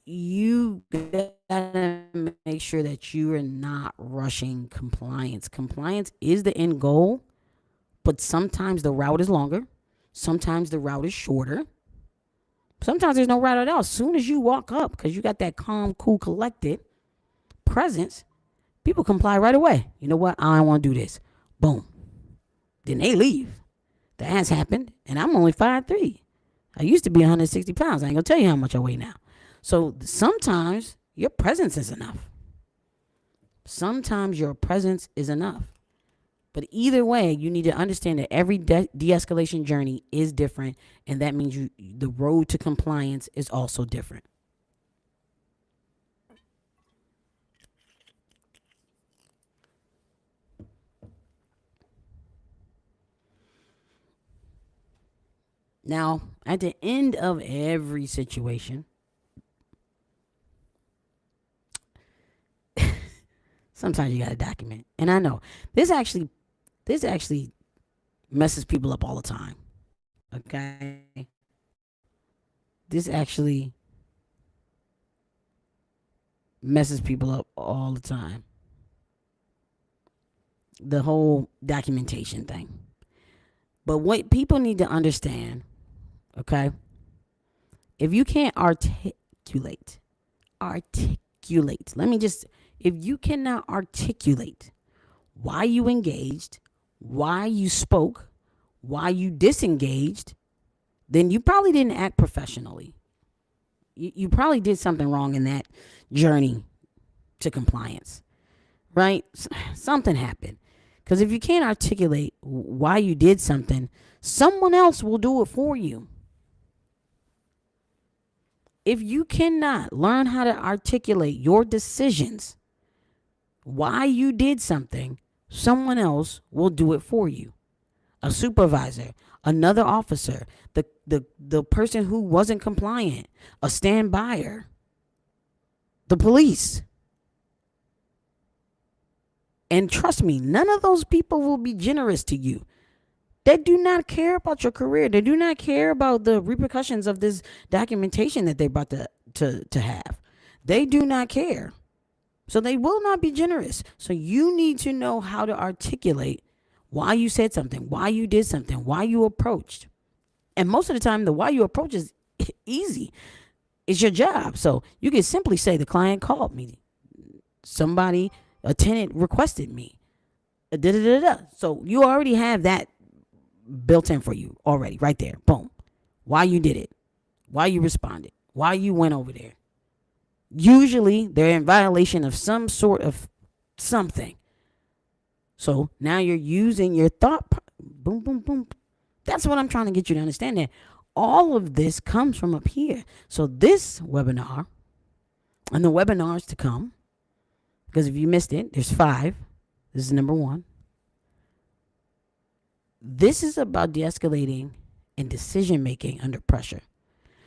you gotta make sure that you are not rushing compliance. Compliance is the end goal, but sometimes the route is longer. Sometimes the route is shorter. Sometimes there's no route at all. As soon as you walk up, because you got that calm, cool, collected presence, people comply right away. You know what? I don't want to do this. Boom. Then they leave. That has happened, and I'm only 5'3". I used to be 160 pounds. I ain't going to tell you how much I weigh now. So sometimes your presence is enough. Sometimes your presence is enough. But either way, you need to understand that every de-escalation journey is different, and that means the road to compliance is also different. Now, at the end of every situation, sometimes you got to document. And I know this actually this actually messes people up all the time. Okay, this actually messes people up all the time. The whole documentation thing. But what people need to understand, okay, if you can't articulate, let me just, if you cannot articulate why you engaged, why you spoke, why you disengaged, then you probably didn't act professionally. You probably did something wrong in that journey to compliance, right? Something happened. Because if you can't articulate why you did something, someone else will do it for you. If you cannot learn how to articulate your decisions, why you did something, someone else will do it for you. A supervisor, another officer, the person who wasn't compliant, a stand-byer, the police. And trust me, none of those people will be generous to you. They do not care about your career. They do not care about the repercussions of this documentation that they're about to have. They do not care. So they will not be generous. So you need to know how to articulate why you said something, why you did something, why you approached. And most of the time, the why you approach is easy. It's your job. So you can simply say the client called me. Somebody, a tenant requested me. Da, da, da, da. So you already have that built in for you already, right there. Boom. Why you did it, why you responded, why you went over there. Usually they're in violation of some sort of something. So now you're using your thought. Boom, boom, boom. That's what I'm trying to get you to understand, that all of this comes from up here. So this webinar and the webinars to come, because if you missed it, there's 5. This is number 1. This is about de-escalating and decision making under pressure.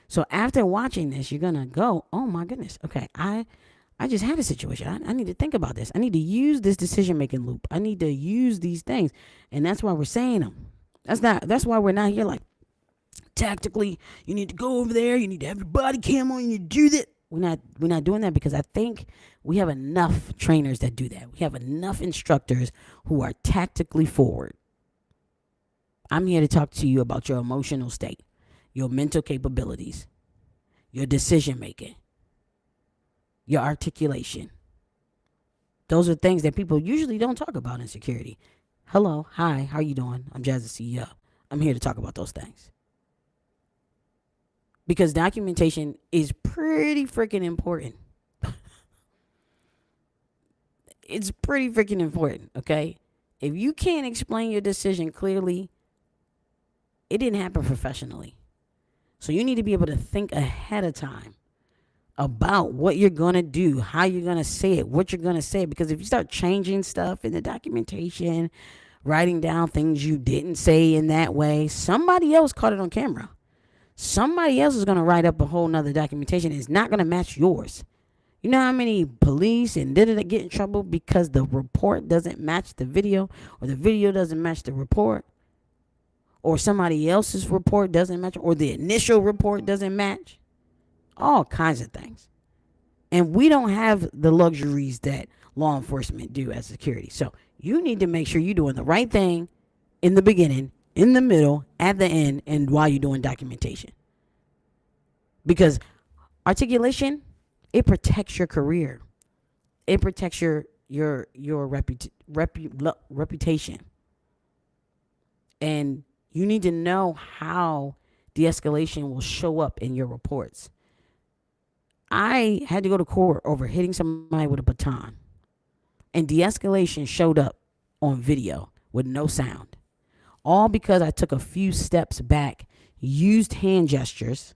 So after watching this, you're gonna go, oh my goodness, okay, I just had a situation. I need to think about this. I need to use this decision making loop. I need to use these things, and that's why we're saying them. That's why we're not here like tactically. You need to go over there. You need to have your body cam on. You need to do that. We're not doing that because I think we have enough trainers that do that. We have enough instructors who are tactically forward. I'm here to talk to you about your emotional state, your mental capabilities, your decision making, your articulation. Those are things that people usually don't talk about in security. Hello, hi, how you doing? I'm Jazz, the CEO. I'm here to talk about those things. Because documentation is pretty freaking important. It's pretty freaking important, okay? If you can't explain your decision clearly, it didn't happen professionally. So you need to be able to think ahead of time about what you're going to do, how you're going to say it, what you're going to say. Because if you start changing stuff in the documentation, writing down things you didn't say in that way, somebody else caught it on camera. Somebody else is going to write up a whole nother documentation. It's not going to match yours. You know how many police and get in trouble because the report doesn't match the video, or the video doesn't match the report, or somebody else's report doesn't match, or the initial report doesn't match? All kinds of things. And we don't have the luxuries that law enforcement do as security. So you need to make sure you're doing the right thing in the beginning, in the middle, at the end, and while you're doing documentation. Because articulation, it protects your career. It protects your reputation. And you need to know how de-escalation will show up in your reports. I had to go to court over hitting somebody with a baton, and de-escalation showed up on video with no sound. All because I took a few steps back, used hand gestures,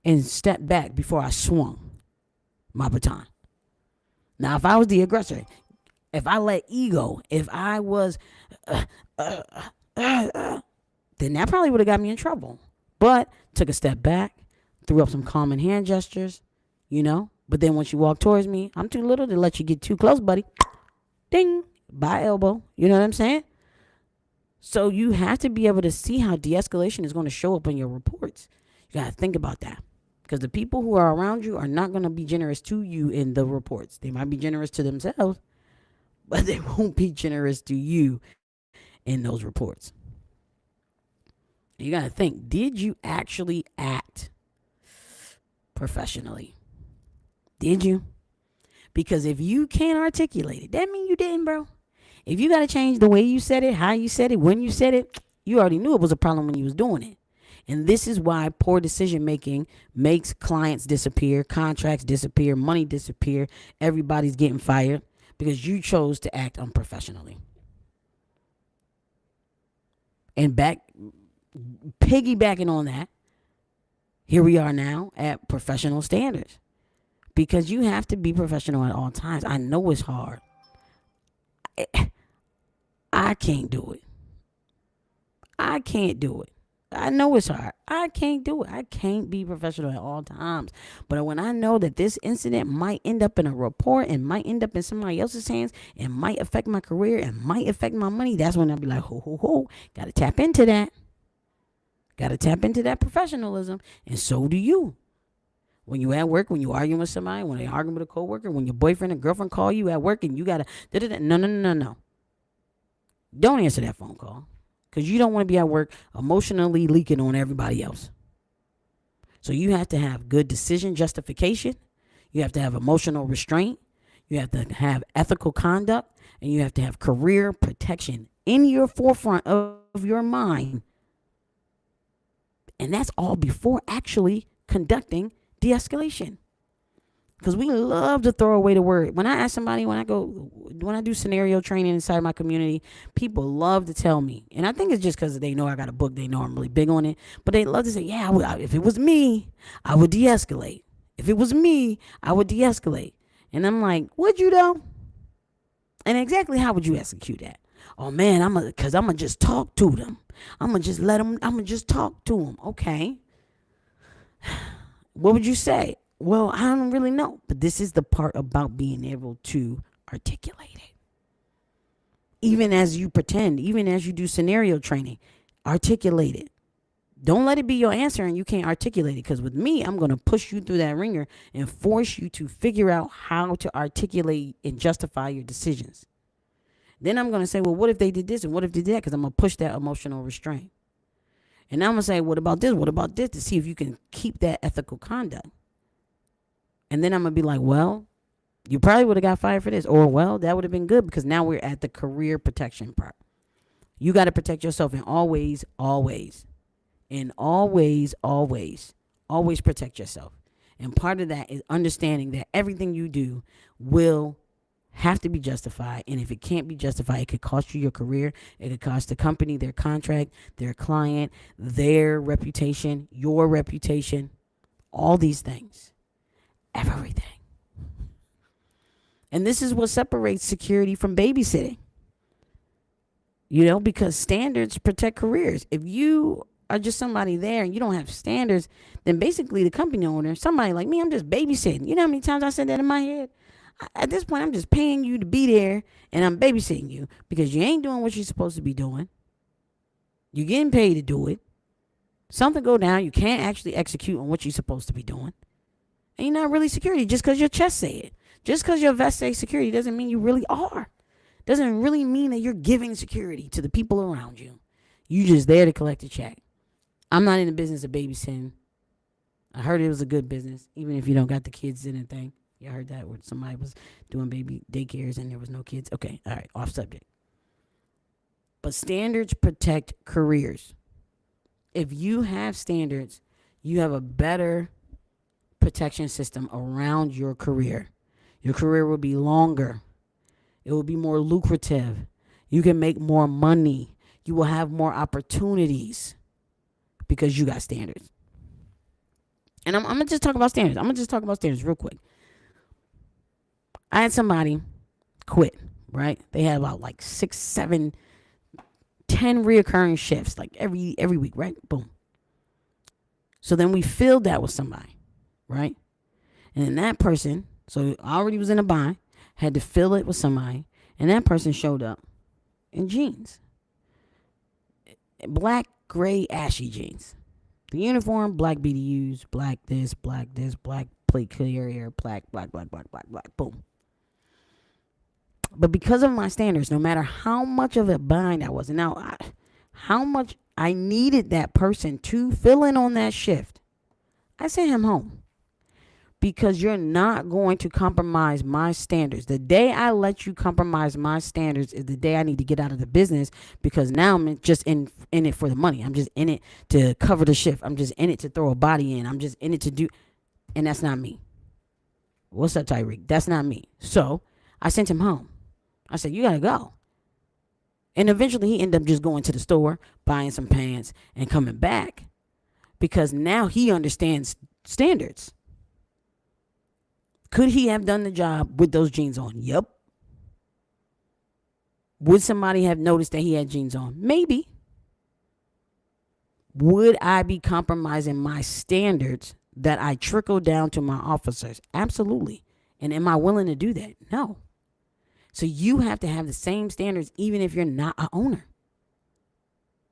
and stepped back before I swung my baton. Now, if I was the aggressor, if I let ego, if I was, then that probably would have got me in trouble. but took a step back, threw up some common hand gestures, But then once you walk towards me, I'm too little to let you get too close, buddy. Ding, by elbow. You know what I'm saying? So you have to be able to see how de-escalation is going to show up in your reports. You got to think about that. Because the people who are around you are not going to be generous to you in the reports. They might be generous to themselves, but they won't be generous to you in those reports. You got to think, did you actually act professionally? Did you? Because if you can't articulate it, that means you didn't, bro. If you got to change the way you said it, how you said it, when you said it, you already knew it was a problem when you was doing it. And this is why poor decision making makes clients disappear, contracts disappear, money disappear, everybody's getting fired because you chose to act unprofessionally. And piggybacking on that, here we are now at professional standards. Because you have to be professional at all times. I know it's hard. I can't do it. I can't do it. I know it's hard. I can't do it. I can't be professional at all times. But when I know that this incident might end up in a report and might end up in somebody else's hands and might affect my career and might affect my money, that's when I'll be like, ho. Got to tap into that. Got to tap into that professionalism. And so do you. When you at work, when you arguing with somebody, when they arguing with a coworker, when your boyfriend and girlfriend call you at work and you got to, no. Don't answer that phone call. Because you don't want to be at work emotionally leaking on everybody else. So you have to have good decision justification. You have to have emotional restraint. You have to have ethical conduct. And you have to have career protection in your forefront of your mind. And that's all before actually conducting de-escalation. Because we love to throw away the word. When I ask somebody, when I do scenario training inside my community, people love to tell me. And I think it's just because they know I got a book. They know I'm really big on it. But they love to say, yeah, if it was me, I would de-escalate. If it was me, I would de-escalate. And I'm like, would you though? And exactly how would you execute that? Oh man, I'm going to just talk to them. I'm going to just talk to them. Okay. What would you say? Well, I don't really know. But this is the part about being able to articulate it. Even as you pretend, even as you do scenario training, articulate it. Don't let it be your answer and you can't articulate it. Because with me, I'm going to push you through that ringer and force you to figure out how to articulate and justify your decisions. Then I'm going to say, well, what if they did this and what if they did that? Because I'm going to push that emotional restraint. And I'm going to say, what about this? What about this? To see if you can keep that ethical conduct. And then I'm going to be like, well, you probably would have got fired for this. Or, well, that would have been good because now we're at the career protection part. You got to protect yourself in always protect yourself. And part of that is understanding that everything you do will have to be justified. And if it can't be justified, it could cost you your career. It could cost the company their contract, their client, their reputation, your reputation, all these things. Everything. And this is what separates security from babysitting. Because standards protect careers. If you are just somebody there and you don't have standards, then basically the company owner, somebody like me, I'm just babysitting. You know how many times I said that in my head? At this point, I'm just paying you to be there and I'm babysitting you because you ain't doing what you're supposed to be doing. You're getting paid to do it. Something go down, you can't actually execute on what you're supposed to be doing. And you're not really security just because your chest say it. Just because your vest say security doesn't mean you really are. Doesn't really mean that you're giving security to the people around you. You just there to collect a check. I'm not in the business of babysitting. I heard it was a good business, even if you don't got the kids in a thing. You heard that where somebody was doing baby daycares and there was no kids. Okay, all right, off subject. But standards protect careers. If you have standards, you have a better protection system around your career. Your career will be longer. It will be more lucrative. You can make more money. You will have more opportunities because you got standards. And I'm going to just talk about standards. Real quick. I had somebody quit, right? They had about like 6, 7, 10 reoccurring shifts, like every week, right? Boom. So then we filled that with somebody, right? And then that person, so I already was in a bind, had to fill it with somebody, and that person showed up in jeans, black, gray, ashy jeans. The uniform, black BDUs, black this, black plate carrier, black, boom. But because of my standards, no matter how much of a bind I was, and now how much I needed that person to fill in on that shift, I sent him home. Because you're not going to compromise my standards. The day I let you compromise my standards is the day I need to get out of the business, because now I'm just in it for the money. I'm just in it to cover the shift. I'm just in it to throw a body in. I'm just in it to do, and that's not me. What's up, Tyreek? That's not me. So I sent him home. I said, you got to go. And eventually he ended up just going to the store, buying some pants, and coming back, because now he understands standards. Could he have done the job with those jeans on? Yep. Would somebody have noticed that he had jeans on? Maybe. Would I be compromising my standards that I trickle down to my officers? Absolutely. And am I willing to do that? No. So you have to have the same standards even if you're not an owner.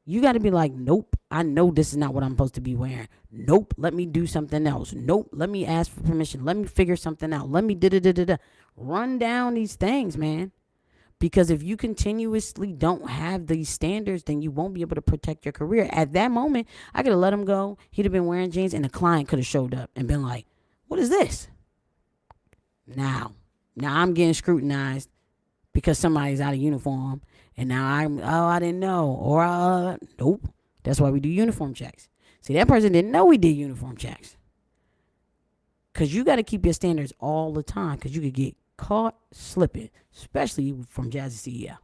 You got to be like, nope, I know this is not what I'm supposed to be wearing. Nope, let me do something else. Nope, let me ask for permission. Let me figure something out. Let me da-da-da-da-da. Run down these things, man. Because if you continuously don't have these standards, then you won't be able to protect your career. At that moment, I could have let him go. He'd have been wearing jeans, and the client could have showed up and been like, what is this? Now I'm getting scrutinized because somebody's out of uniform. And now I didn't know. Or, nope. That's why we do uniform checks. See, that person didn't know we did uniform checks. Because you got to keep your standards all the time, because you could get caught slipping, especially from Jazzy CEO.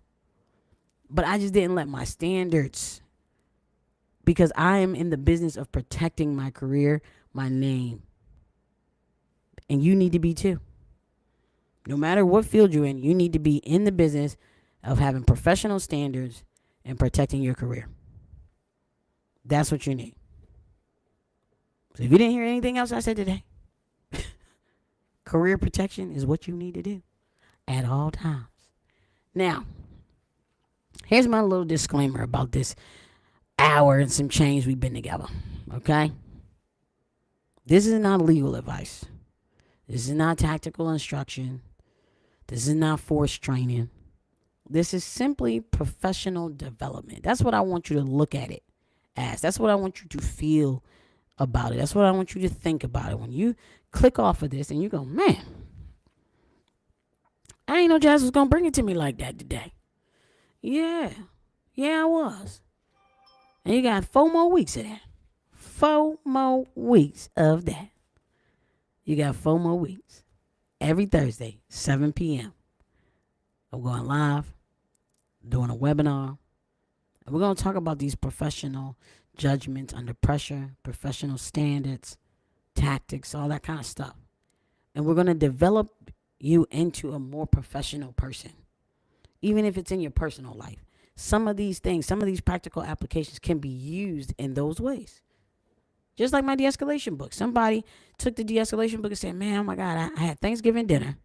But I just didn't let my standards, because I am in the business of protecting my career, my name. And you need to be too. No matter what field you're in, you need to be in the business of having professional standards and protecting your career. That's what you need. So if you didn't hear anything else I said today, career protection is what you need to do at all times. Now, here's my little disclaimer about this hour and some change we've been together. Okay? This is not legal advice. This is not tactical instruction. This is not force training. This is simply professional development. That's what I want you to look at it as. That's what I want you to feel about it. That's what I want you to think about it. When you click off of this and you go, man, I didn't know Jazz was going to bring it to me like that today. Yeah, I was. And you got 4 more weeks of that. 4 more weeks of that. You got 4 more weeks. Every Thursday, 7 p.m. I'm going live, doing a webinar. And we're going to talk about these professional judgments under pressure, professional standards, tactics, all that kind of stuff. And we're going to develop you into a more professional person, even if it's in your personal life. Some of these things, some of these practical applications can be used in those ways. Just like my De-Escalation book. Somebody took the De-Escalation book and said, man, oh my God, I had Thanksgiving dinner.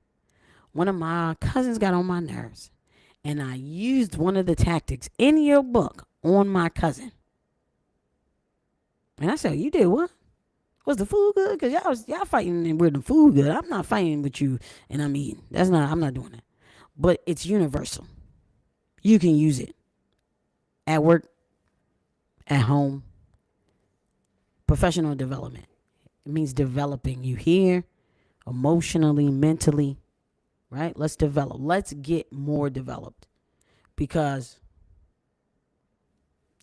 One of my cousins got on my nerves, and I used one of the tactics in your book on my cousin. And I said, you did what? Was the food good? Because y'all fighting with the food good. I'm not fighting with you and I'm eating. I'm not doing that. But it's universal. You can use it at work, at home. Professional development. It means developing you here, emotionally, mentally, right? Let's develop. Let's get more developed. Because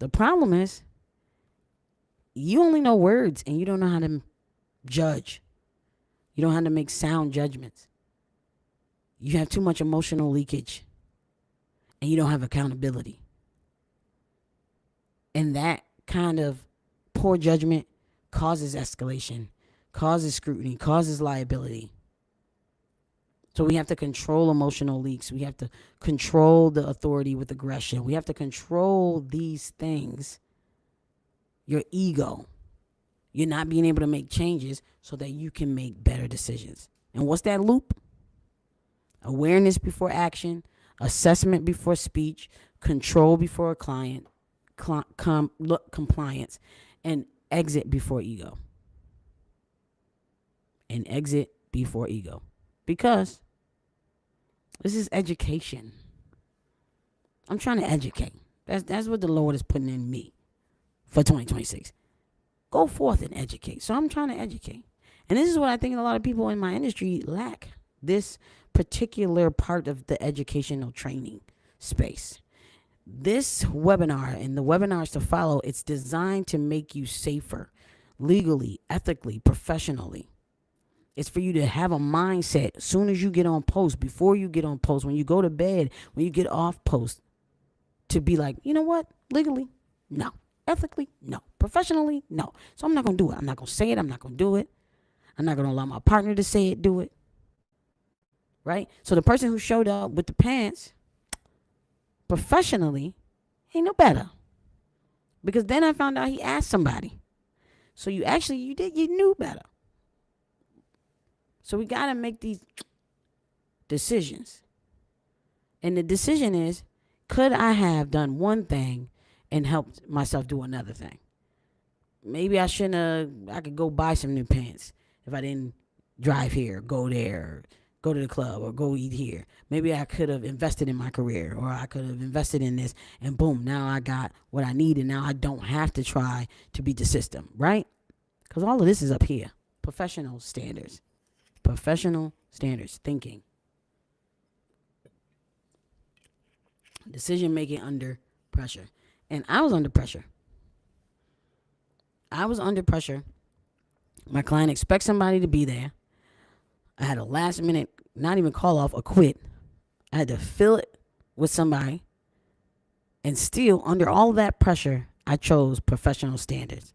the problem is, you only know words and you don't know how to judge. You don't know how to make sound judgments. You have too much emotional leakage. And you don't have accountability. And that kind of poor judgment causes escalation, causes scrutiny, causes liability. So we have to control emotional leaks. We have to control the authority with aggression. We have to control these things. Your ego. You're not being able to make changes so that you can make better decisions. And what's that loop? Awareness before action, assessment before speech, control before a client, compliance, and exit before ego. And exit before ego. Because this is education. I'm trying to educate. That's what the Lord is putting in me for 2026. Go forth and educate. So I'm trying to educate. And this is what I think a lot of people in my industry lack. This particular part of the educational training space. This webinar and the webinars to follow, it's designed to make you safer, legally, ethically, professionally. It's for you to have a mindset as soon as you get on post, before you get on post, when you go to bed, when you get off post, to be like, you know what? Legally, no. Ethically, no. Professionally, no. So I'm not going to do it. I'm not going to say it. I'm not going to do it. I'm not going to allow my partner to say it, do it. Right? So the person who showed up with the pants professionally ain't no better. Because then I found out he asked somebody. So you knew better. So we got to make these decisions. And the decision is, could I have done one thing and helped myself do another thing? Maybe I shouldn't have, I could go buy some new pants if I didn't drive here, go there, go to the club, or go eat here. Maybe I could have invested in my career, or I could have invested in this, and boom, now I got what I need, and now I don't have to try to beat the system, right? Because all of this is up here. Professional standards. Professional standards, thinking. Decision making under pressure. And I was under pressure. My client expects somebody to be there. I had a last minute, not even call off, a quit. I had to fill it with somebody. And still, under all that pressure, I chose professional standards.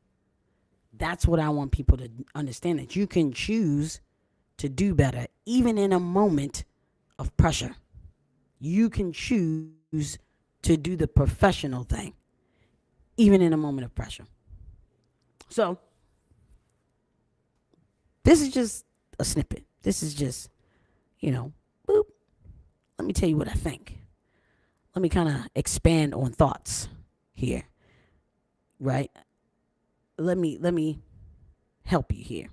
That's what I want people to understand, that you can choose to do better, even in a moment of pressure. You can choose to do the professional thing, even in a moment of pressure. So, this is just a snippet. This is just, boop. Let me tell you what I think. Let me kind of expand on thoughts here, right? Let me help you here.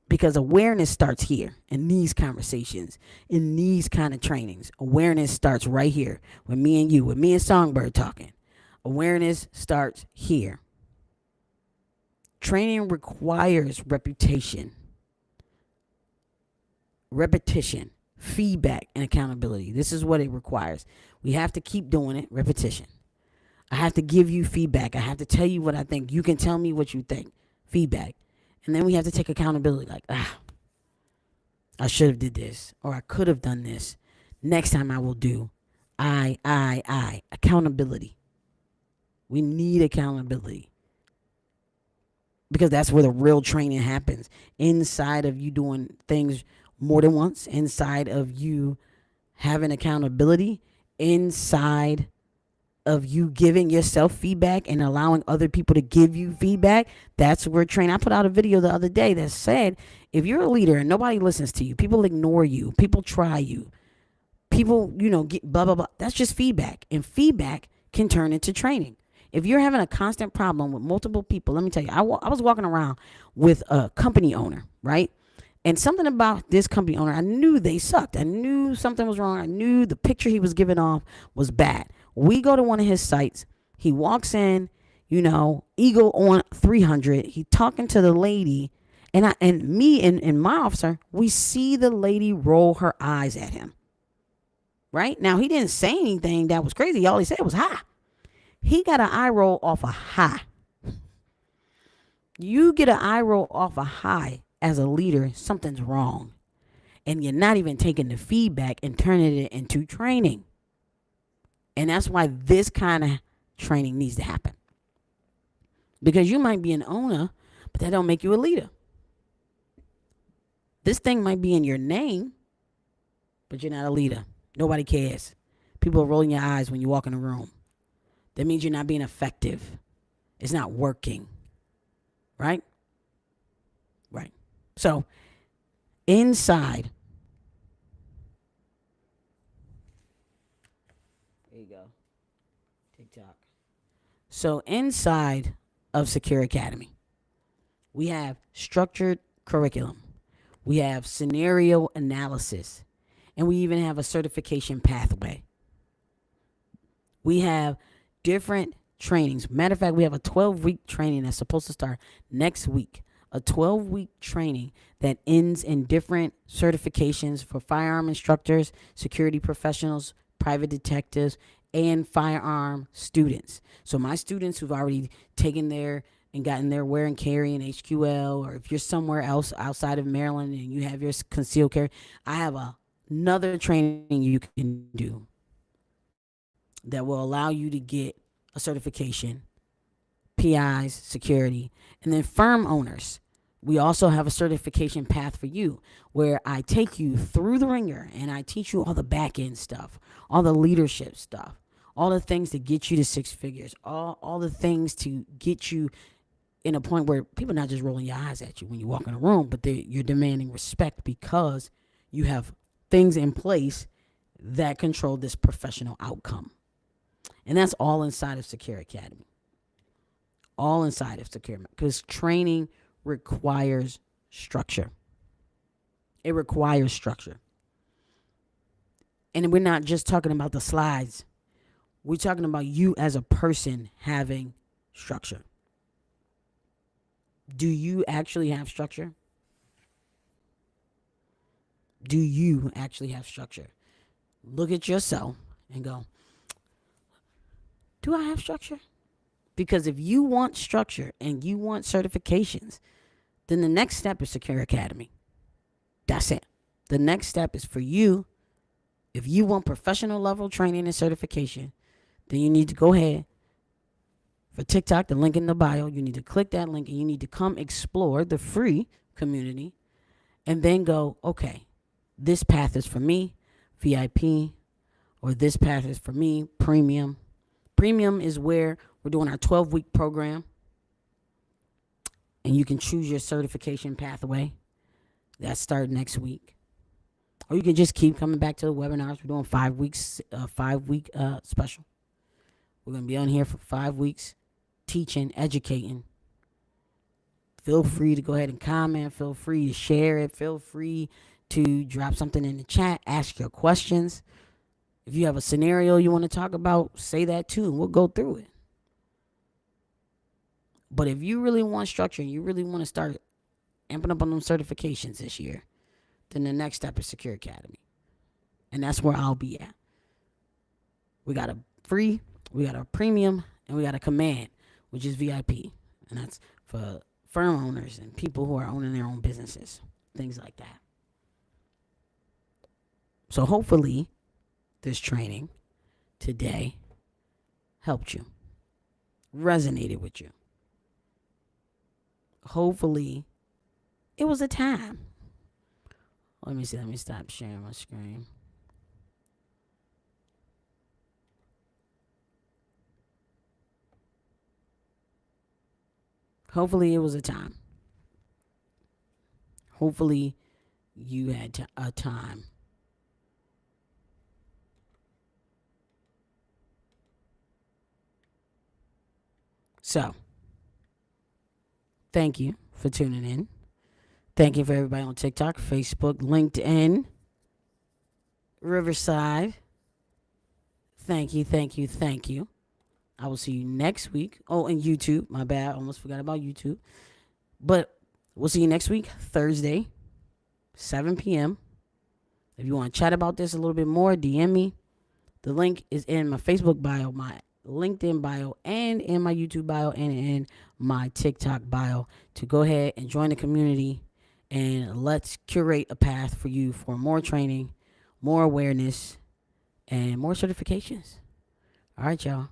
Because awareness starts here in these conversations, in these kind of trainings. Awareness starts right here with me and you, with me and Songbird talking. Awareness starts here. Training requires repetition, feedback, and accountability. This is what it requires. We have to keep doing it, repetition. I have to give you feedback. I have to tell you what I think. You can tell me what you think, feedback. And then we have to take accountability, like, I should have did this, or I could have done this. Next time I will do. Accountability. We need accountability. Because that's where the real training happens. Inside of you doing things more than once, inside of you having accountability, inside of you giving yourself feedback and allowing other people to give you feedback. That's where training. I put out a video the other day that said, if you're a leader and nobody listens to you, people ignore you, people try you, people, get blah, blah, blah. That's just feedback. And feedback can turn into training. If you're having a constant problem with multiple people, let me tell you, I was walking around with a company owner, right? And something about this company owner, I knew they sucked. I knew something was wrong. I knew the picture he was giving off was bad. We go to one of his sites. He walks in, Eagle on 300. He talking to the lady, and me and my officer, we see the lady roll her eyes at him. Right? Now, he didn't say anything that was crazy. All he said was, hi. He got an eye roll off a high. You get an eye roll off a high as a leader, something's wrong. And you're not even taking the feedback and turning it into training. And that's why this kind of training needs to happen. Because you might be an owner, but that don't make you a leader. This thing might be in your name, but you're not a leader. Nobody cares. People are rolling your eyes when you walk in the room. That means you're not being effective. It's not working, right? Right. So inside, there you go, TikTok. So inside of Secure Academy, we have structured curriculum, we have scenario analysis, and we even have a certification pathway. We have different trainings. Matter of fact, we have a 12-week training that's supposed to start next week. A 12-week training that ends in different certifications for firearm instructors, security professionals, private detectives, and firearm students. So my students who've already taken their and gotten their wear and carry in HQL, or if you're somewhere else outside of Maryland and you have your concealed carry, I have another training you can do that will allow you to get a certification, PIs, security, and then firm owners. We also have a certification path for you where I take you through the ringer and I teach you all the back end stuff, all the leadership stuff, all the things to get you to six figures, all the things to get you in a point where people are not just rolling your eyes at you when you walk in a room, but you're demanding respect because you have things in place that control this professional outcome. And that's all inside of Secure Academy. All inside of Secure, because training requires structure. It requires structure. And we're not just talking about the slides. We're talking about you as a person having structure. Do you actually have structure? Do you actually have structure? Look at yourself and go, do I have structure? Because if you want structure and you want certifications, then the next step is Secure Academy. That's it. The next step is for you. If you want professional level training and certification, then you need to go ahead for TikTok, the link in the bio. You need to click that link and you need to come explore the free community and then go, okay, this path is for me, VIP, or this path is for me, premium. Premium is where we're doing our 12-week program and you can choose your certification pathway. That starts next week. Or you can just keep coming back to the webinars. We're doing 5 weeks, 5-week special. We're going to be on here for 5 weeks, teaching, educating. Feel free to go ahead and comment. Feel free to share it. Feel free to drop something in the chat. Ask your questions. If you have a scenario you want to talk about, say that too, and we'll go through it. But if you really want structure and you really want to start amping up on them certifications this year, then the next step is Secure Academy. And that's where I'll be at. We got a free, we got a premium, and we got a command, which is VIP. And that's for firm owners and people who are owning their own businesses, things like that. So hopefully this training today helped you, resonated with you. Hopefully it was a time. Let me see. Let me stop sharing my screen. Hopefully it was a time. Hopefully you had a time. So, thank you for tuning in. Thank you for everybody on TikTok, Facebook, LinkedIn, Riverside. Thank you, thank you, thank you. I will see you next week. Oh, and YouTube. My bad. I almost forgot about YouTube. But we'll see you next week, Thursday, 7 p.m. If you want to chat about this a little bit more, DM me. The link is in my Facebook bio, my LinkedIn bio, and in my YouTube bio, and in my TikTok bio to go ahead and join the community. And let's curate a path for you for more training, more awareness, and more certifications. All right, y'all.